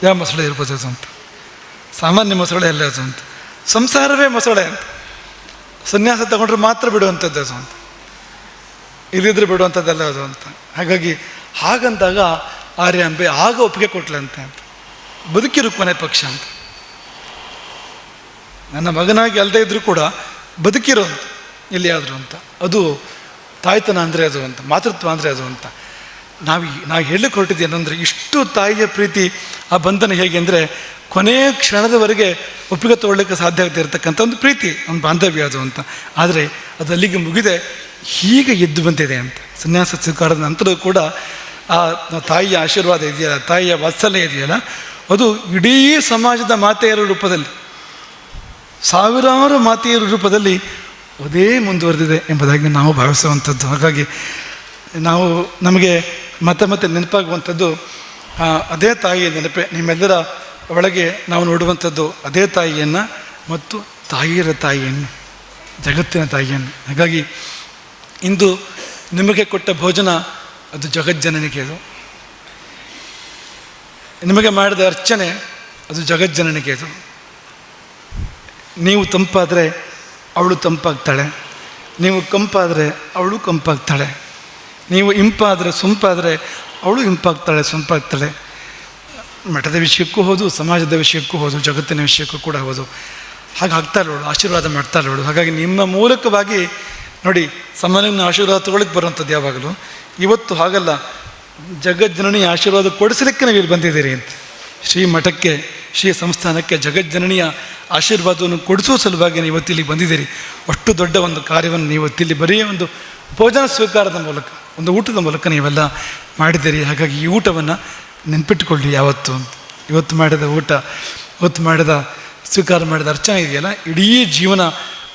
ಯಾವ ಮೊಸಳೆ ಇರ್ಬೋದು ಅದು ಅಂತ. ಸಾಮಾನ್ಯ ಮೊಸಳೆ ಎಲ್ಲ ಅದು ಅಂತ. ಸಂಸಾರವೇ ಮೊಸಳೆ ಅಂತ. ಸನ್ಯಾಸ ತಗೊಂಡ್ರೆ ಮಾತ್ರ ಬಿಡುವಂಥದ್ದು ಅದು ಅಂತ, ಇಲ್ಲಿದ್ರೆ ಬಿಡುವಂಥದ್ದಲ್ಲ ಅದು ಅಂತ. ಹಾಗಂದಾಗ ಆರ್ಯಾಂಬೆ ಆಗ ಒಪ್ಪಿಗೆ ಕೊಟ್ಲಂತೆ ಅಂತ. ಬದುಕಿರು ಕೊನೆ ಪಕ್ಷ ಅಂತ. ನನ್ನ ಮಗನಾಗಿ ಅಲ್ಲದೆ ಇದ್ರೂ ಕೂಡ ಬದುಕಿರೋ ಅಂತ ಎಲ್ಲಿಯಾದರೂ ಅಂತ. ಅದು ತಾಯ್ತನ ಅಂದರೆ ಅದು ಅಂತ, ಮಾತೃತ್ವ ಅಂದರೆ ಅದು ಅಂತ. ನಾವು ಹೇಳಕ್ಕೆ ಹೊರಟಿದ್ದೇನೆಂದರೆ ಇಷ್ಟು ತಾಯಿಯ ಪ್ರೀತಿ, ಆ ಬಂಧನ ಹೇಗೆ ಅಂದರೆ ಕೊನೆಯ ಕ್ಷಣದವರೆಗೆ ಒಪ್ಪಿಗೆ ತಗೊಳ್ಳಿಕ್ಕೆ ಸಾಧ್ಯ ಆಗದೆ ಇರತಕ್ಕಂಥ ಒಂದು ಪ್ರೀತಿ, ಒಂದು ಬಾಂಧವ್ಯ ಅದು ಅಂತ. ಆದರೆ ಅದು ಅಲ್ಲಿಗೆ ಮುಗಿದೆ, ಹೀಗೆ ಎದ್ದು ಬಂದಿದೆ ಅಂತ. ಸನ್ಯಾಸ ಸ್ವೀಕಾರದ ನಂತರ ಕೂಡ ಆ ತಾಯಿಯ ಆಶೀರ್ವಾದ ಇದೆಯಲ್ಲ, ತಾಯಿಯ ವಾತ್ಸಲ್ಯ ಇದೆಯಲ್ಲ, ಅದು ಇಡೀ ಸಮಾಜದ ಮಾತೆಯರ ರೂಪದಲ್ಲಿ, ಸಾವಿರಾರು ಮಾತೆಯರ ರೂಪದಲ್ಲಿ ಅದೇ ಮುಂದುವರೆದಿದೆ ಎಂಬುದಾಗಿ ನಾವು ಭಾವಿಸುವಂಥದ್ದು. ಹಾಗಾಗಿ ನಮಗೆ ಮತ್ತೆ ನೆನಪಾಗುವಂಥದ್ದು ಅದೇ ತಾಯಿಯ ನೆನಪೆ. ನಿಮ್ಮೆಲ್ಲರ ಒಳಗೆ ನಾವು ನೋಡುವಂಥದ್ದು ಅದೇ ತಾಯಿಯನ್ನು ಮತ್ತು ತಾಯಿಯರ ತಾಯಿಯನ್ನು, ಜಗತ್ತಿನ ತಾಯಿಯನ್ನು. ಹಾಗಾಗಿ ಇಂದು ನಿಮಗೆ ಕೊಟ್ಟ ಭೋಜನ ಅದು ಜಗಜ್ಜನನಿಗೆ, ಅದು ನಿಮಗೆ ಮಾಡಿದ ಅರ್ಚನೆ ಅದು ಜಗಜ್ಜನನಿಗೆ. ಅದು ನೀವು ತಂಪಾದರೆ ಅವಳು ತಂಪಾಗ್ತಾಳೆ, ನೀವು ಕಂಪಾದರೆ ಅವಳು ಕಂಪಾಗ್ತಾಳೆ, ನೀವು ಇಂಪಾದರೆ ಸೊಂಪಾದರೆ ಅವಳು ಸೊಂಪಾಗ್ತಾಳೆ. ಮಠದ ವಿಷಯಕ್ಕೂ ಹೋದು, ಸಮಾಜದ ವಿಷಯಕ್ಕೂ ಹೋದು, ಜಗತ್ತಿನ ವಿಷಯಕ್ಕೂ ಕೂಡ ಹೋದು. ಹಾಗೆ ಆಗ್ತಾಳೆ ಅವಳು, ಆಶೀರ್ವಾದ ಮಾಡ್ತಾಳೆ ಅವಳು. ಹಾಗಾಗಿ ನಿಮ್ಮ ಮೂಲಕವಾಗಿ ನೋಡಿ, ಸಾಮಾನ್ಯ ಆಶೀರ್ವಾದ ತೊಗೊಳಕ್ಕೆ ಬರುವಂಥದ್ದು ಯಾವಾಗಲೂ. ಇವತ್ತು ಹಾಗಲ್ಲ, ಜಗಜ್ಜನನಿ ಆಶೀರ್ವಾದ ಕೊಡಿಸಲಿಕ್ಕೆ ನೀವು ಇಲ್ಲಿ ಬಂದಿದ್ದೀರಿ ಅಂತ. ಶ್ರೀ ಮಠಕ್ಕೆ, ಶ್ರೀ ಸಂಸ್ಥಾನಕ್ಕೆ ಜಗಜ್ಜನನಿಯ ಆಶೀರ್ವಾದವನ್ನು ಕೊಡಿಸುವ ಸಲುವಾಗಿ ನೀವು ಇವತ್ತಿಲ್ಲಿ ಬಂದಿದ್ದೀರಿ. ಅಷ್ಟು ದೊಡ್ಡ ಒಂದು ಕಾರ್ಯವನ್ನು ನೀವು ಇವತ್ತಿಲ್ಲಿ ಬರೀ ಒಂದು ಭೋಜನ ಸ್ವೀಕಾರದ ಮೂಲಕ, ಒಂದು ಊಟದ ಮೂಲಕ ನೀವೆಲ್ಲ ಮಾಡಿದ್ದೀರಿ. ಹಾಗಾಗಿ ಈ ಊಟವನ್ನು ನೆನ್ಪಿಟ್ಟುಕೊಳ್ಳಿ ಯಾವತ್ತು. ಇವತ್ತು ಮಾಡಿದ ಊಟ, ಇವತ್ತು ಮಾಡಿದ ಸ್ವೀಕಾರ ಮಾಡಿದ ಅರ್ಚನೆ ಇದೆಯಲ್ಲ, ಇಡೀ ಜೀವನ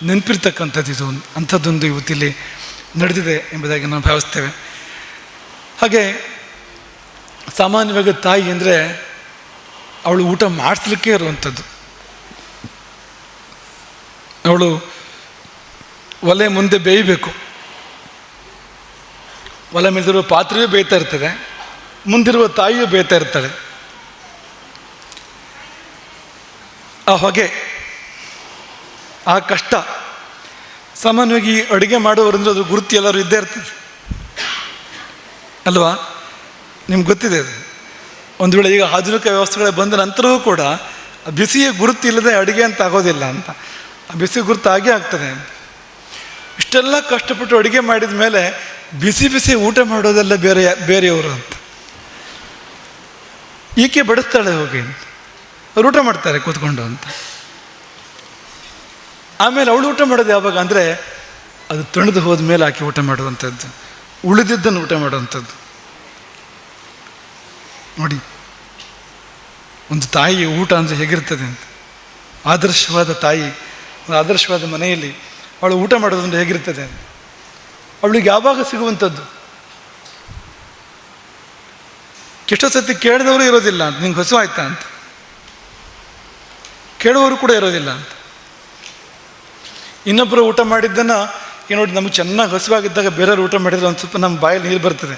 ನೆನಪಿರ್ತಕ್ಕಂಥದ್ದು. ಇದು ಅಂಥದ್ದೊಂದು ಇವತ್ತಿಲ್ಲಿ ನಡೆದಿದೆ ಎಂಬುದಾಗಿ ನಾವು ಭಾವಿಸ್ತೇವೆ. ಹಾಗೆ ಸಾಮಾನ್ಯವಾಗಿ ತಾಯಿ ಅಂದರೆ ಅವಳು ಊಟ ಮಾಡಿಸ್ಲಿಕ್ಕೆ ಇರುವಂಥದ್ದು. ಅವಳು ಒಲೆ ಮುಂದೆ ಬೇಯಬೇಕು, ಒಲೆ ಮೇಲಿರುವ ಪಾತ್ರೆಯೂ ಬೇಯ್ತಾ ಇರ್ತದೆ, ಮುಂದಿರುವ ತಾಯಿಯೂ ಬೇಯ್ತಾ ಇರ್ತಾಳೆ. ಆ ಹೊಗೆ, ಆ ಕಷ್ಟ ಸಾಮಾನ್ಯವಾಗಿ ಅಡುಗೆ ಮಾಡೋರಂದ್ರೆ ಅದು ಗುರುತು ಎಲ್ಲರೂ ಇದ್ದೇ ಇರ್ತದೆ ಅಲ್ವಾ? ನಿಮ್ಗೆ ಗೊತ್ತಿದೆ ಅದು. ಒಂದು ವೇಳೆ ಈಗ ಆಧುನಿಕ ವ್ಯವಸ್ಥೆಗಳು ಬಂದ ನಂತರವೂ ಕೂಡ ಆ ಬಿಸಿಯ ಗುರುತು ಇಲ್ಲದೆ ಅಡುಗೆ ಅಂತ ಆಗೋದಿಲ್ಲ ಅಂತ. ಆ ಬಿಸಿ ಗುರುತು ಆಗೇ ಆಗ್ತದೆ ಅಂತ. ಇಷ್ಟೆಲ್ಲ ಕಷ್ಟಪಟ್ಟು ಅಡುಗೆ ಮಾಡಿದ ಮೇಲೆ ಬಿಸಿ ಬಿಸಿ ಊಟ ಮಾಡೋದೆಲ್ಲ ಬೇರೆಯವರು ಅಂತ. ಈಕೆ ಬಡಿಸ್ತಾಳೆ ಹೋಗಿ ಅಂತ, ಅವ್ರು ಊಟ ಮಾಡ್ತಾರೆ ಕೂತ್ಕೊಂಡು ಅಂತ. ಆಮೇಲೆ ಅವಳು ಊಟ ಮಾಡೋದು ಯಾವಾಗ ಅಂದರೆ ಅದು ತಣ್ಣದು ಹೋದ ಮೇಲೆ ಆಕೆ ಊಟ ಮಾಡುವಂಥದ್ದು, ಉಳಿದಿದ್ದನ್ನು ಊಟ ಮಾಡುವಂಥದ್ದು. ನೋಡಿ, ಒಂದು ತಾಯಿ ಊಟ ಅಂದರೆ ಹೇಗಿರ್ತದೆ ಅಂತ. ಆದರ್ಶವಾದ ತಾಯಿ, ಒಂದು ಆದರ್ಶವಾದ ಮನೆಯಲ್ಲಿ ಅವಳು ಊಟ ಮಾಡೋದಂದ್ರೆ ಹೇಗಿರ್ತದೆ ಅಂತ. ಅವಳಿಗೆ ಯಾವಾಗ ಸಿಗುವಂಥದ್ದು. ಎಷ್ಟೋ ಸತಿ ಕೇಳಿದವರು ಇರೋದಿಲ್ಲ ಅಂತ, ನಿಂಗೆ ಹಸು ಆಯ್ತಾ ಅಂತ. ಕೇಳುವವರು ಕೂಡ ಇರೋದಿಲ್ಲ ಅಂತ. ಇನ್ನೊಬ್ಬರು ಊಟ ಮಾಡಿದ್ದನ್ನು ನೋಡಿ, ನಮಗೆ ಚೆನ್ನಾಗಿ ಹಸುವಾಗಿದ್ದಾಗ ಬೇರೆಯವ್ರು ಊಟ ಮಾಡಿದ್ರೆ ಒಂದು ಸ್ವಲ್ಪ ನಮ್ಮ ಬಾಯಲ್ಲಿ ನೀರು ಬರ್ತದೆ,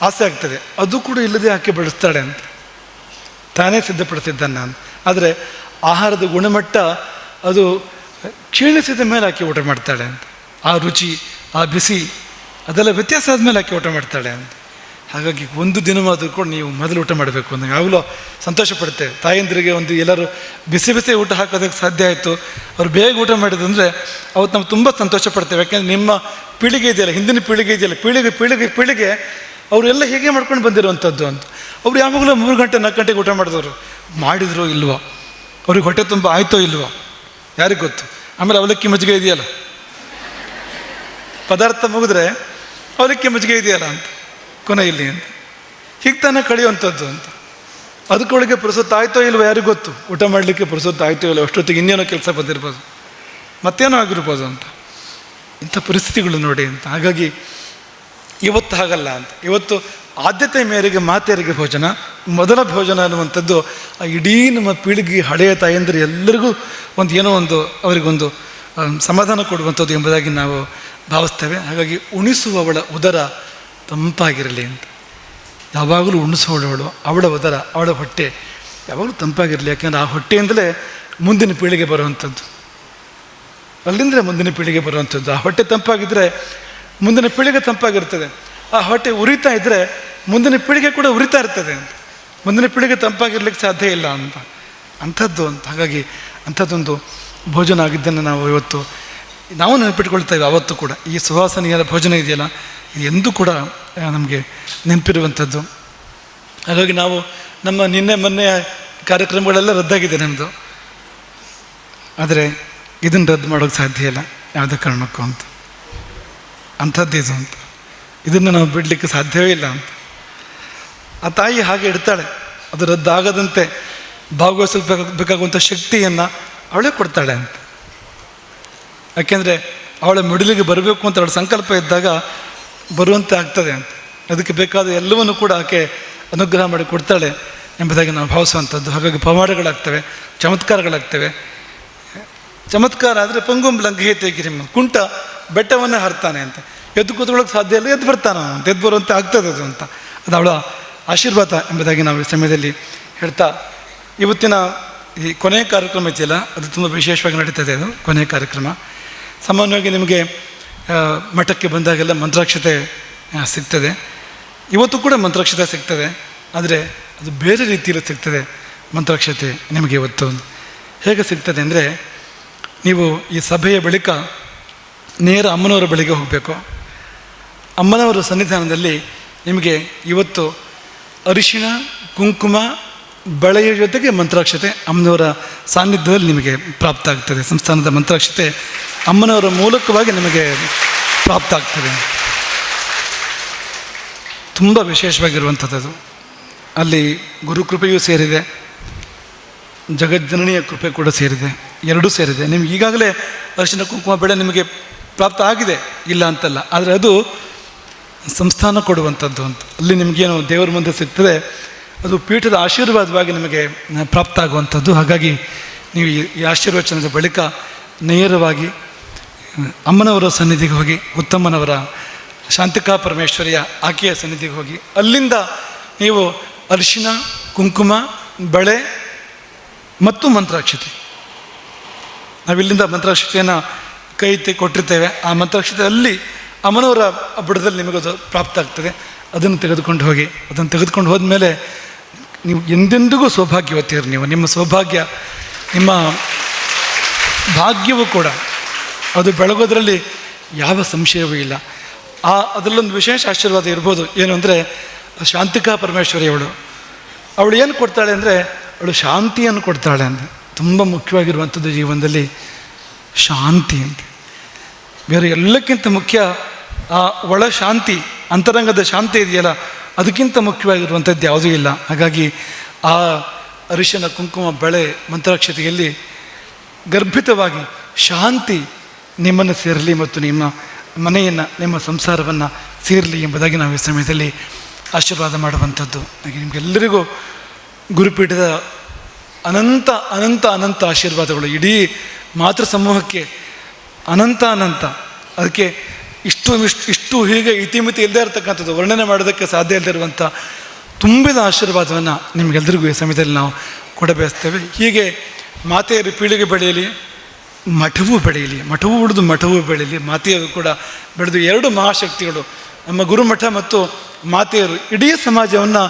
ಆಸೆ ಆಗ್ತದೆ. ಅದು ಕೂಡ ಇಲ್ಲದೆ ಆಕೆ ಬಳಸ್ತಾಳೆ ಅಂತ, ತಾನೇ ಸಿದ್ಧಪಡಿಸಿದ್ದನ್ನು ಅಂತ. ಆದರೆ ಆಹಾರದ ಗುಣಮಟ್ಟ ಅದು ಕ್ಷೀಣಿಸಿದ ಮೇಲೆ ಆಕೆ ಊಟ ಮಾಡ್ತಾಳೆ ಅಂತ. ಆ ರುಚಿ, ಆ ಬಿಸಿ ಅದೆಲ್ಲ ವ್ಯತ್ಯಾಸ ಆದಮೇಲೆ ಆಕೆ ಊಟ ಮಾಡ್ತಾಳೆ ಅಂತ. ಹಾಗಾಗಿ ಒಂದು ದಿನವಾದರೂ ಕೂಡ ನೀವು ಮೊದಲು ಊಟ ಮಾಡಬೇಕು ಅಂತ ಯಾವಾಗಲೂ ಸಂತೋಷ ಪಡ್ತೇವೆ. ತಾಯಂದಿರಿಗೆ ಒಂದು ಎಲ್ಲರೂ ಬಿಸಿ ಬಿಸಿ ಊಟ ಹಾಕೋದಕ್ಕೆ ಸಾಧ್ಯ ಆಯಿತು, ಅವ್ರು ಬೇಗ ಊಟ ಮಾಡಿದಂದರೆ ಅವತ್ತು ನಾವು ತುಂಬ ಸಂತೋಷ ಪಡ್ತೇವೆ. ಯಾಕೆಂದರೆ ನಿಮ್ಮ ಪೀಳಿಗೆ ಇದೆಯಲ್ಲ, ಹಿಂದಿನ ಪೀಳಿಗೆ ಇದೆಯಲ್ಲ, ಪೀಳಿಗೆ ಅವರೆಲ್ಲ ಹೇಗೆ ಮಾಡ್ಕೊಂಡು ಬಂದಿರುವಂಥದ್ದು ಅಂತ. ಅವ್ರು ಯಾವಾಗಲೂ 3 ಗಂಟೆ 4 ಗಂಟೆಗೆ ಊಟ ಮಾಡಿದವರು, ಮಾಡಿದ್ರು ಇಲ್ವೋ, ಅವ್ರಿಗೆ ಹೊಟ್ಟೆ ತುಂಬ ಆಯ್ತೋ ಇಲ್ವೋ ಯಾರಿಗೆ ಗೊತ್ತು. ಆಮೇಲೆ ಅವಲಕ್ಕಿ ಮಜ್ಜಿಗೆ ಇದೆಯಲ್ಲ, ಪದಾರ್ಥ ಮುಗಿದ್ರೆ ಅವಲಕ್ಕಿ ಮಜ್ಜಿಗೆ ಇದೆಯಲ್ಲ ಅಂತ ಕೊನೆ ಇಲ್ಲಿ ಅಂತ, ಹೀಗೆ ತಾನೇ ಕಳೆಯುವಂಥದ್ದು ಅಂತ. ಅದಕ್ಕೊಳಗೆ ಪುರುಸೊತ್ತು ಆಯ್ತೋ ಇಲ್ವೋ ಯಾರಿಗೂ ಗೊತ್ತು. ಊಟ ಮಾಡಲಿಕ್ಕೆ ಪುರುಸೊತ್ತು ಆಯ್ತೋ ಇಲ್ಲೋ, ಅಷ್ಟೊತ್ತಿಗೆ ಇನ್ನೇನೋ ಕೆಲಸ ಬಂದಿರ್ಬೋದು, ಮತ್ತೇನೋ ಆಗಿರ್ಬೋದು ಅಂತ. ಇಂಥ ಪರಿಸ್ಥಿತಿಗಳು ನೋಡಿ ಅಂತ. ಹಾಗಾಗಿ ಇವತ್ತು ಹಾಗಲ್ಲ ಅಂತ. ಇವತ್ತು ಆದ್ಯತೆ ಮೇರೆಗೆ ಮಾತೆಯರಿಗೆ ಭೋಜನ, ಮೊದಲ ಭೋಜನ ಅನ್ನುವಂಥದ್ದು ಆ ಇಡೀ ನಮ್ಮ ಪೀಳಿಗೆ ಹಳೆಯ ತಾಯಂದರೆ ಎಲ್ಲರಿಗೂ ಏನೋ ಒಂದು ಅವರಿಗೊಂದು ಸಮಾಧಾನ ಕೊಡುವಂಥದ್ದು ಎಂಬುದಾಗಿ ನಾವು ಭಾವಿಸ್ತೇವೆ. ಹಾಗಾಗಿ ಉಣಿಸುವವಳ ಉದರ ತಂಪಾಗಿರಲಿ ಅಂತ. ಯಾವಾಗಲೂ ಉಣಿಸುವವಳು, ಅವಳ ಉದರ, ಅವಳ ಹೊಟ್ಟೆ ಯಾವಾಗಲೂ ತಂಪಾಗಿರಲಿ. ಯಾಕೆಂದರೆ ಆ ಹೊಟ್ಟೆಯಿಂದಲೇ ಮುಂದಿನ ಪೀಳಿಗೆ ಬರುವಂಥದ್ದು, ಅಲ್ಲಿಂದಲೇ ಮುಂದಿನ ಪೀಳಿಗೆ ಬರುವಂಥದ್ದು. ಆ ಹೊಟ್ಟೆ ತಂಪಾಗಿದ್ದರೆ ಮುಂದಿನ ಪೀಳಿಗೆ ತಂಪಾಗಿರ್ತದೆ. ಆ ಹೊಟ್ಟೆ ಉರಿತಾ ಇದ್ದರೆ ಮುಂದಿನ ಪೀಳಿಗೆ ಕೂಡ ಉರಿತಾ ಇರ್ತದೆ ಅಂತ. ಮುಂದಿನ ಪೀಳಿಗೆ ತಂಪಾಗಿರ್ಲಿಕ್ಕೆ ಸಾಧ್ಯ ಇಲ್ಲ ಅಂತ, ಅಂಥದ್ದು ಅಂತ. ಹಾಗಾಗಿ ಅಂಥದ್ದೊಂದು ಭೋಜನ ಆಗಿದ್ದನ್ನು ನಾವು ಇವತ್ತು ನಾವು ನೆನಪಿಟ್ಕೊಳ್ತೇವೆ. ಅವತ್ತು ಕೂಡ ಈ ಸುವಾಸನೆಯಾದ ಭೋಜನ ಇದೆಯಲ್ಲ, ಇದು ಎಂದೂ ಕೂಡ ನಮಗೆ ನೆನಪಿರುವಂಥದ್ದು. ಹಾಗಾಗಿ ನಾವು ನಮ್ಮ ನಿನ್ನೆ ಮೊನ್ನೆ ಕಾರ್ಯಕ್ರಮಗಳೆಲ್ಲ ರದ್ದಾಗಿದೆ ನಮ್ಮದು, ಆದರೆ ಇದನ್ನು ರದ್ದು ಮಾಡೋಕ್ಕೆ ಸಾಧ್ಯ ಇಲ್ಲ ಯಾವುದೇ ಕಾರಣಕ್ಕೂ ಅಂತ. ಅಂಥದ್ದು ಇದು ಅಂತ, ಇದನ್ನು ನಾವು ಬಿಡಲಿಕ್ಕೆ ಸಾಧ್ಯವೇ ಇಲ್ಲ ಅಂತ. ಆ ತಾಯಿ ಹಾಗೆ ಇಡ್ತಾಳೆ, ಅದು ರದ್ದಾಗದಂತೆ ಭಾಗವಹಿಸಬೇಕಾಗುವಂಥ ಶಕ್ತಿಯನ್ನು ಅವಳೇ ಕೊಡ್ತಾಳೆ ಅಂತ. ಯಾಕೆಂದರೆ ಅವಳ ಮಿಡಿಲಿಗೆ ಬರಬೇಕು ಅಂತ ಅವಳ ಸಂಕಲ್ಪ ಇದ್ದಾಗ ಬರುವಂತೆ ಆಗ್ತದೆ ಅಂತ. ಅದಕ್ಕೆ ಬೇಕಾದ ಎಲ್ಲವನ್ನೂ ಕೂಡ ಆಕೆ ಅನುಗ್ರಹ ಮಾಡಿ ಕೊಡ್ತಾಳೆ ಎಂಬುದಾಗಿ ನಾವು ಭಾವಿಸುವಂಥದ್ದು. ಹಾಗಾಗಿ ಪವಾಡಗಳಾಗ್ತವೆ, ಚಮತ್ಕಾರಗಳಾಗ್ತವೆ. ಚಮತ್ಕಾರ ಆದರೆ ಪಂಗುಂ ಲಂಘಯತೆ ಗಿರಿಂ, ಕುಂಟ ಬೆಟ್ಟವನ್ನೇ ಹರ್ತಾನೆ ಅಂತ. ಎದ್ದು ಕೂತ್ಕೊಳ್ಳೋಕೆ ಸಾಧ್ಯ ಇಲ್ಲ, ಎದ್ದು ಬರ್ತಾನೆ ಅಂತ, ಎದ್ದು ಬರುವಂತೆ ಆಗ್ತದೆ ಅದು ಅಂತ. ಅದು ಅವಳ ಆಶೀರ್ವಾದ ಎಂಬುದಾಗಿ ನಾವು ಈ ಸಮಯದಲ್ಲಿ ಹೇಳ್ತಾ, ಇವತ್ತಿನ ಈ ಕೊನೆಯ ಕಾರ್ಯಕ್ರಮ ಇದೆಯಲ್ಲ, ಅದು ತುಂಬ ವಿಶೇಷವಾಗಿ ನಡೀತದೆ. ಅದು ಕೊನೆಯ ಕಾರ್ಯಕ್ರಮ. ಸಾಮಾನ್ಯವಾಗಿ ನಿಮಗೆ ಮಠಕ್ಕೆ ಬಂದಾಗೆಲ್ಲ ಮಂತ್ರಾಕ್ಷತೆ ಸಿಗ್ತದೆ. ಇವತ್ತು ಕೂಡ ಮಂತ್ರಾಕ್ಷತೆ ಸಿಗ್ತದೆ, ಆದರೆ ಅದು ಬೇರೆ ರೀತಿಯಲ್ಲಿ ಸಿಗ್ತದೆ. ಮಂತ್ರಾಕ್ಷತೆ ನಿಮಗೆ ಇವತ್ತು ಹೇಗೆ ಸಿಗ್ತದೆ ಅಂದರೆ, ನೀವು ಈ ಸಭೆಯ ಬಳಿಕ ನೇರ ಅಮ್ಮನವರ ಬಳಿಗೆ ಹೋಗಬೇಕು. ಅಮ್ಮನವರ ಸನ್ನಿಧಾನದಲ್ಲಿ ನಿಮಗೆ ಇವತ್ತು ಅರಿಶಿಣ, ಕುಂಕುಮ, ಬಳೆಯ ಜೊತೆಗೆ ಮಂತ್ರಾಕ್ಷತೆ ಅಮ್ಮನವರ ಸಾನ್ನಿಧ್ಯದಲ್ಲಿ ನಿಮಗೆ ಪ್ರಾಪ್ತ ಆಗ್ತದೆ. ಸಂಸ್ಥಾನದ ಮಂತ್ರಾಕ್ಷತೆ ಅಮ್ಮನವರ ಮೂಲಕವಾಗಿ ನಿಮಗೆ ಪ್ರಾಪ್ತ ಆಗ್ತದೆ. ತುಂಬ ವಿಶೇಷವಾಗಿರುವಂಥದ್ದು. ಅಲ್ಲಿ ಗುರುಕೃಪೆಯೂ ಸೇರಿದೆ, ಜಗಜ್ಜನನಿಯ ಕೃಪೆ ಕೂಡ ಸೇರಿದೆ, ಎರಡೂ ಸೇರಿದೆ. ನಿಮ್ಗೆ ಈಗಾಗಲೇ ಅರಿಶಿಣ ಕುಂಕುಮ ಬೆಳೆ ನಿಮಗೆ ಪ್ರಾಪ್ತ ಆಗಿದೆ, ಇಲ್ಲ ಅಂತಲ್ಲ. ಆದರೆ ಅದು ಸಂಸ್ಥಾನ ಕೊಡುವಂಥದ್ದು ಅಂತ. ಅಲ್ಲಿ ನಿಮಗೇನು ದೇವರ ಮುಂದೆ ಸಿಗ್ತದೆ, ಅದು ಪೀಠದ ಆಶೀರ್ವಾದವಾಗಿ ನಿಮಗೆ ಪ್ರಾಪ್ತ ಆಗುವಂಥದ್ದು. ಹಾಗಾಗಿ ನೀವು ಈ ಆಶೀರ್ವಚನದ ಬಳಿಕ ನೇರವಾಗಿ ಅಮ್ಮನವರ ಸನ್ನಿಧಿಗೆ ಹೋಗಿ, ಉತ್ತಮ್ಮನವರ ಶಾಂತಿಕಾ ಪರಮೇಶ್ವರಿಯ ಆಕೆಯ ಸನ್ನಿಧಿಗೆ ಹೋಗಿ, ಅಲ್ಲಿಂದ ನೀವು ಅರಿಶಿಣ, ಕುಂಕುಮ, ಬಳೆ ಮತ್ತು ಮಂತ್ರಾಕ್ಷತೆ, ನಾವಿಲ್ಲಿಂದ ಮಂತ್ರಾಕ್ಷತೆಯನ್ನು ಕೈ ಎತ್ತಿ ಕೊಟ್ಟಿರ್ತೇವೆ. ಆ ಮಂತ್ರಾಕ್ಷತೆ ಅಲ್ಲಿ ಅಮ್ಮನವರ ಬುಡದಲ್ಲಿ ನಿಮಗದು ಪ್ರಾಪ್ತ ಆಗ್ತದೆ. ಅದನ್ನು ತೆಗೆದುಕೊಂಡು ಹೋಗಿ, ಅದನ್ನು ತೆಗೆದುಕೊಂಡು ಹೋದ್ಮೇಲೆ ನೀವು ಎಂದೆಂದಿಗೂ ಸೌಭಾಗ್ಯವತಿಯರು. ನೀವು ನಿಮ್ಮ ಸೌಭಾಗ್ಯ, ನಿಮ್ಮ ಭಾಗ್ಯವೂ ಕೂಡ ಅದು ಬೆಳಗೋದ್ರಲ್ಲಿ ಯಾವ ಸಂಶಯವೂ ಇಲ್ಲ. ಅದರಲ್ಲೊಂದು ವಿಶೇಷ ಆಶೀರ್ವಾದ ಇರ್ಬೋದು. ಏನು ಅಂದರೆ, ಶಾಂತಿಕಾ ಪರಮೇಶ್ವರಿಯವಳು ಅವಳು ಏನು ಕೊಡ್ತಾಳೆ ಅಂದರೆ, ಅವಳು ಶಾಂತಿಯನ್ನು ಕೊಡ್ತಾಳೆ ಅಂತ. ತುಂಬ ಮುಖ್ಯವಾಗಿರುವಂಥದ್ದು ಜೀವನದಲ್ಲಿ ಶಾಂತಿ ಅಂತ. ಬೇರೆ ಎಲ್ಲಕ್ಕಿಂತ ಮುಖ್ಯ ಆ ಒಳ ಶಾಂತಿ, ಅಂತರಂಗದ ಶಾಂತಿ ಇದೆಯಲ್ಲ, ಅದಕ್ಕಿಂತ ಮುಖ್ಯವಾಗಿರುವಂಥದ್ದು ಯಾವುದೂ ಇಲ್ಲ. ಹಾಗಾಗಿ ಆ ಅರಿಶಿನ, ಕುಂಕುಮ, ಬಳೆ, ಮಂತ್ರಾಕ್ಷತೆಯಲ್ಲಿ ಗರ್ಭಿತವಾಗಿ ಶಾಂತಿ ನಿಮ್ಮನ್ನು ಸೇರಲಿ ಮತ್ತು ನಿಮ್ಮ ಮನೆಯನ್ನು, ನಿಮ್ಮ ಸಂಸಾರವನ್ನು ಸೇರಲಿ ಎಂಬುದಾಗಿ ನಾವು ಈ ಸಮಯದಲ್ಲಿ ಆಶೀರ್ವಾದ ಮಾಡುವಂಥದ್ದು. ಹಾಗೆ ನಿಮಗೆಲ್ಲರಿಗೂ ಗುರುಪೀಠದ ಅನಂತ ಅನಂತ ಅನಂತ ಆಶೀರ್ವಾದಗಳು. ಇಡೀ ಮಾತೃ ಸಮೂಹಕ್ಕೆ ಅನಂತ ಅನಂತ. ಅದಕ್ಕೆ ಇಷ್ಟು ಹೀಗೆ ಇತಿಮಿತಿ ಇಲ್ಲದೆ ಇರತಕ್ಕಂಥದ್ದು, ವರ್ಣನೆ ಮಾಡೋದಕ್ಕೆ ಸಾಧ್ಯ ಇಲ್ಲದಿರುವಂಥ ತುಂಬಿದ ಆಶೀರ್ವಾದವನ್ನು ನಿಮಗೆಲ್ಲರಿಗೂ ಈ ಸಮಯದಲ್ಲಿ ನಾವು ಕೊಡಬಯಸ್ತೇವೆ. ಹೀಗೆ ಮಾತೆಯರು ಪೀಳಿಗೆ ಬೆಳೆಯಲಿ, ಮಠವೂ ಬೆಳೆಯಲಿ, ಮಠವೂ ಉಳಿದು ಮಠವೂ ಬೆಳೆಯಲಿ, ಮಾತೆಯರು ಕೂಡ ಬೆಳೆದು ಎರಡು ಮಹಾಶಕ್ತಿಗಳು ನಮ್ಮ ಗುರುಮಠ ಮತ್ತು ಮಾತೆಯರು ಇಡೀ ಸಮಾಜವನ್ನು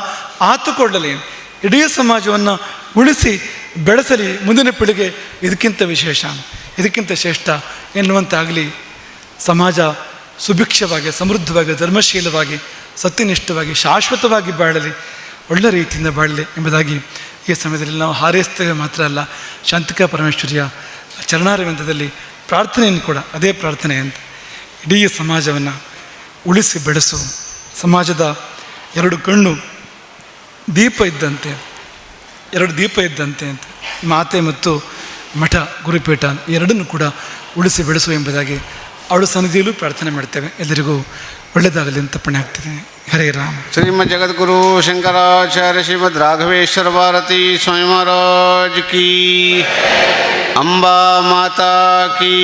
ಆತುಕೊಳ್ಳಲಿ, ಇಡೀ ಸಮಾಜವನ್ನು ಉಳಿಸಿ ಬೆಳೆಸಲಿ. ಮುಂದಿನ ಪೀಳಿಗೆ ಇದಕ್ಕಿಂತ ವಿಶೇಷ, ಇದಕ್ಕಿಂತ ಶ್ರೇಷ್ಠ ಎನ್ನುವಂತಾಗಲಿ. ಸಮಾಜ ಸುಭಿಕ್ಷವಾಗಿ, ಸಮೃದ್ಧವಾಗಿ, ಧರ್ಮಶೀಲವಾಗಿ, ಸತ್ಯನಿಷ್ಠವಾಗಿ, ಶಾಶ್ವತವಾಗಿ ಬಾಳಲಿ, ಒಳ್ಳೆ ರೀತಿಯಿಂದ ಬಾಳಲಿ ಎಂಬುದಾಗಿ ಈ ಸಮಯದಲ್ಲಿ ನಾವು ಹಾರೈಸ್ತೇವೆ. ಮಾತ್ರ ಅಲ್ಲ, ಶಾಂತಿಕಾ ಪರಮೇಶ್ವರಿಯ ಚರಣಾರವಿಂದದಲ್ಲಿ ಪ್ರಾರ್ಥನೆಯನ್ನು ಕೂಡ ಅದೇ ಪ್ರಾರ್ಥನೆ ಅಂತ. ಇಡೀ ಸಮಾಜವನ್ನು ಉಳಿಸಿ ಬೆಳೆಸು. ಸಮಾಜದ ಎರಡು ಕಣ್ಣು ದೀಪ ಇದ್ದಂತೆ, ಎರಡು ದೀಪ ಇದ್ದಂತೆ ಅಂತ. ಮಾತೆ ಮತ್ತು ಮಠ, ಗುರುಪೀಠ ಎರಡನ್ನೂ ಕೂಡ ಉಳಿಸಿ ಬೆಳೆಸು ಎಂಬುದಾಗಿ ಅವಳ ಸನ್ನಿಧಿಯಲ್ಲೂ ಪ್ರಾರ್ಥನೆ ಮಾಡ್ತೇವೆ. ಎಲ್ಲರಿಗೂ ಒಳ್ಳೆಯದಾಗಲಿ ಅಂತ ಪುಣ್ಯ ಆಗ್ತದೆ. ಹರೇ ರಾಮ. ಶ್ರೀಮದ್ ಜಗದ್ಗುರು ಶಂಕರಾಚಾರ್ಯ ಶ್ರೀಮದ್ ರಾಘವೇಶ್ವರ ಭಾರತಿ ಸ್ವಾಮಿ ಮಹಾರಾಜ್ ಕಿ, ಅಂಬಾ ಮಾತಾ ಕಿ.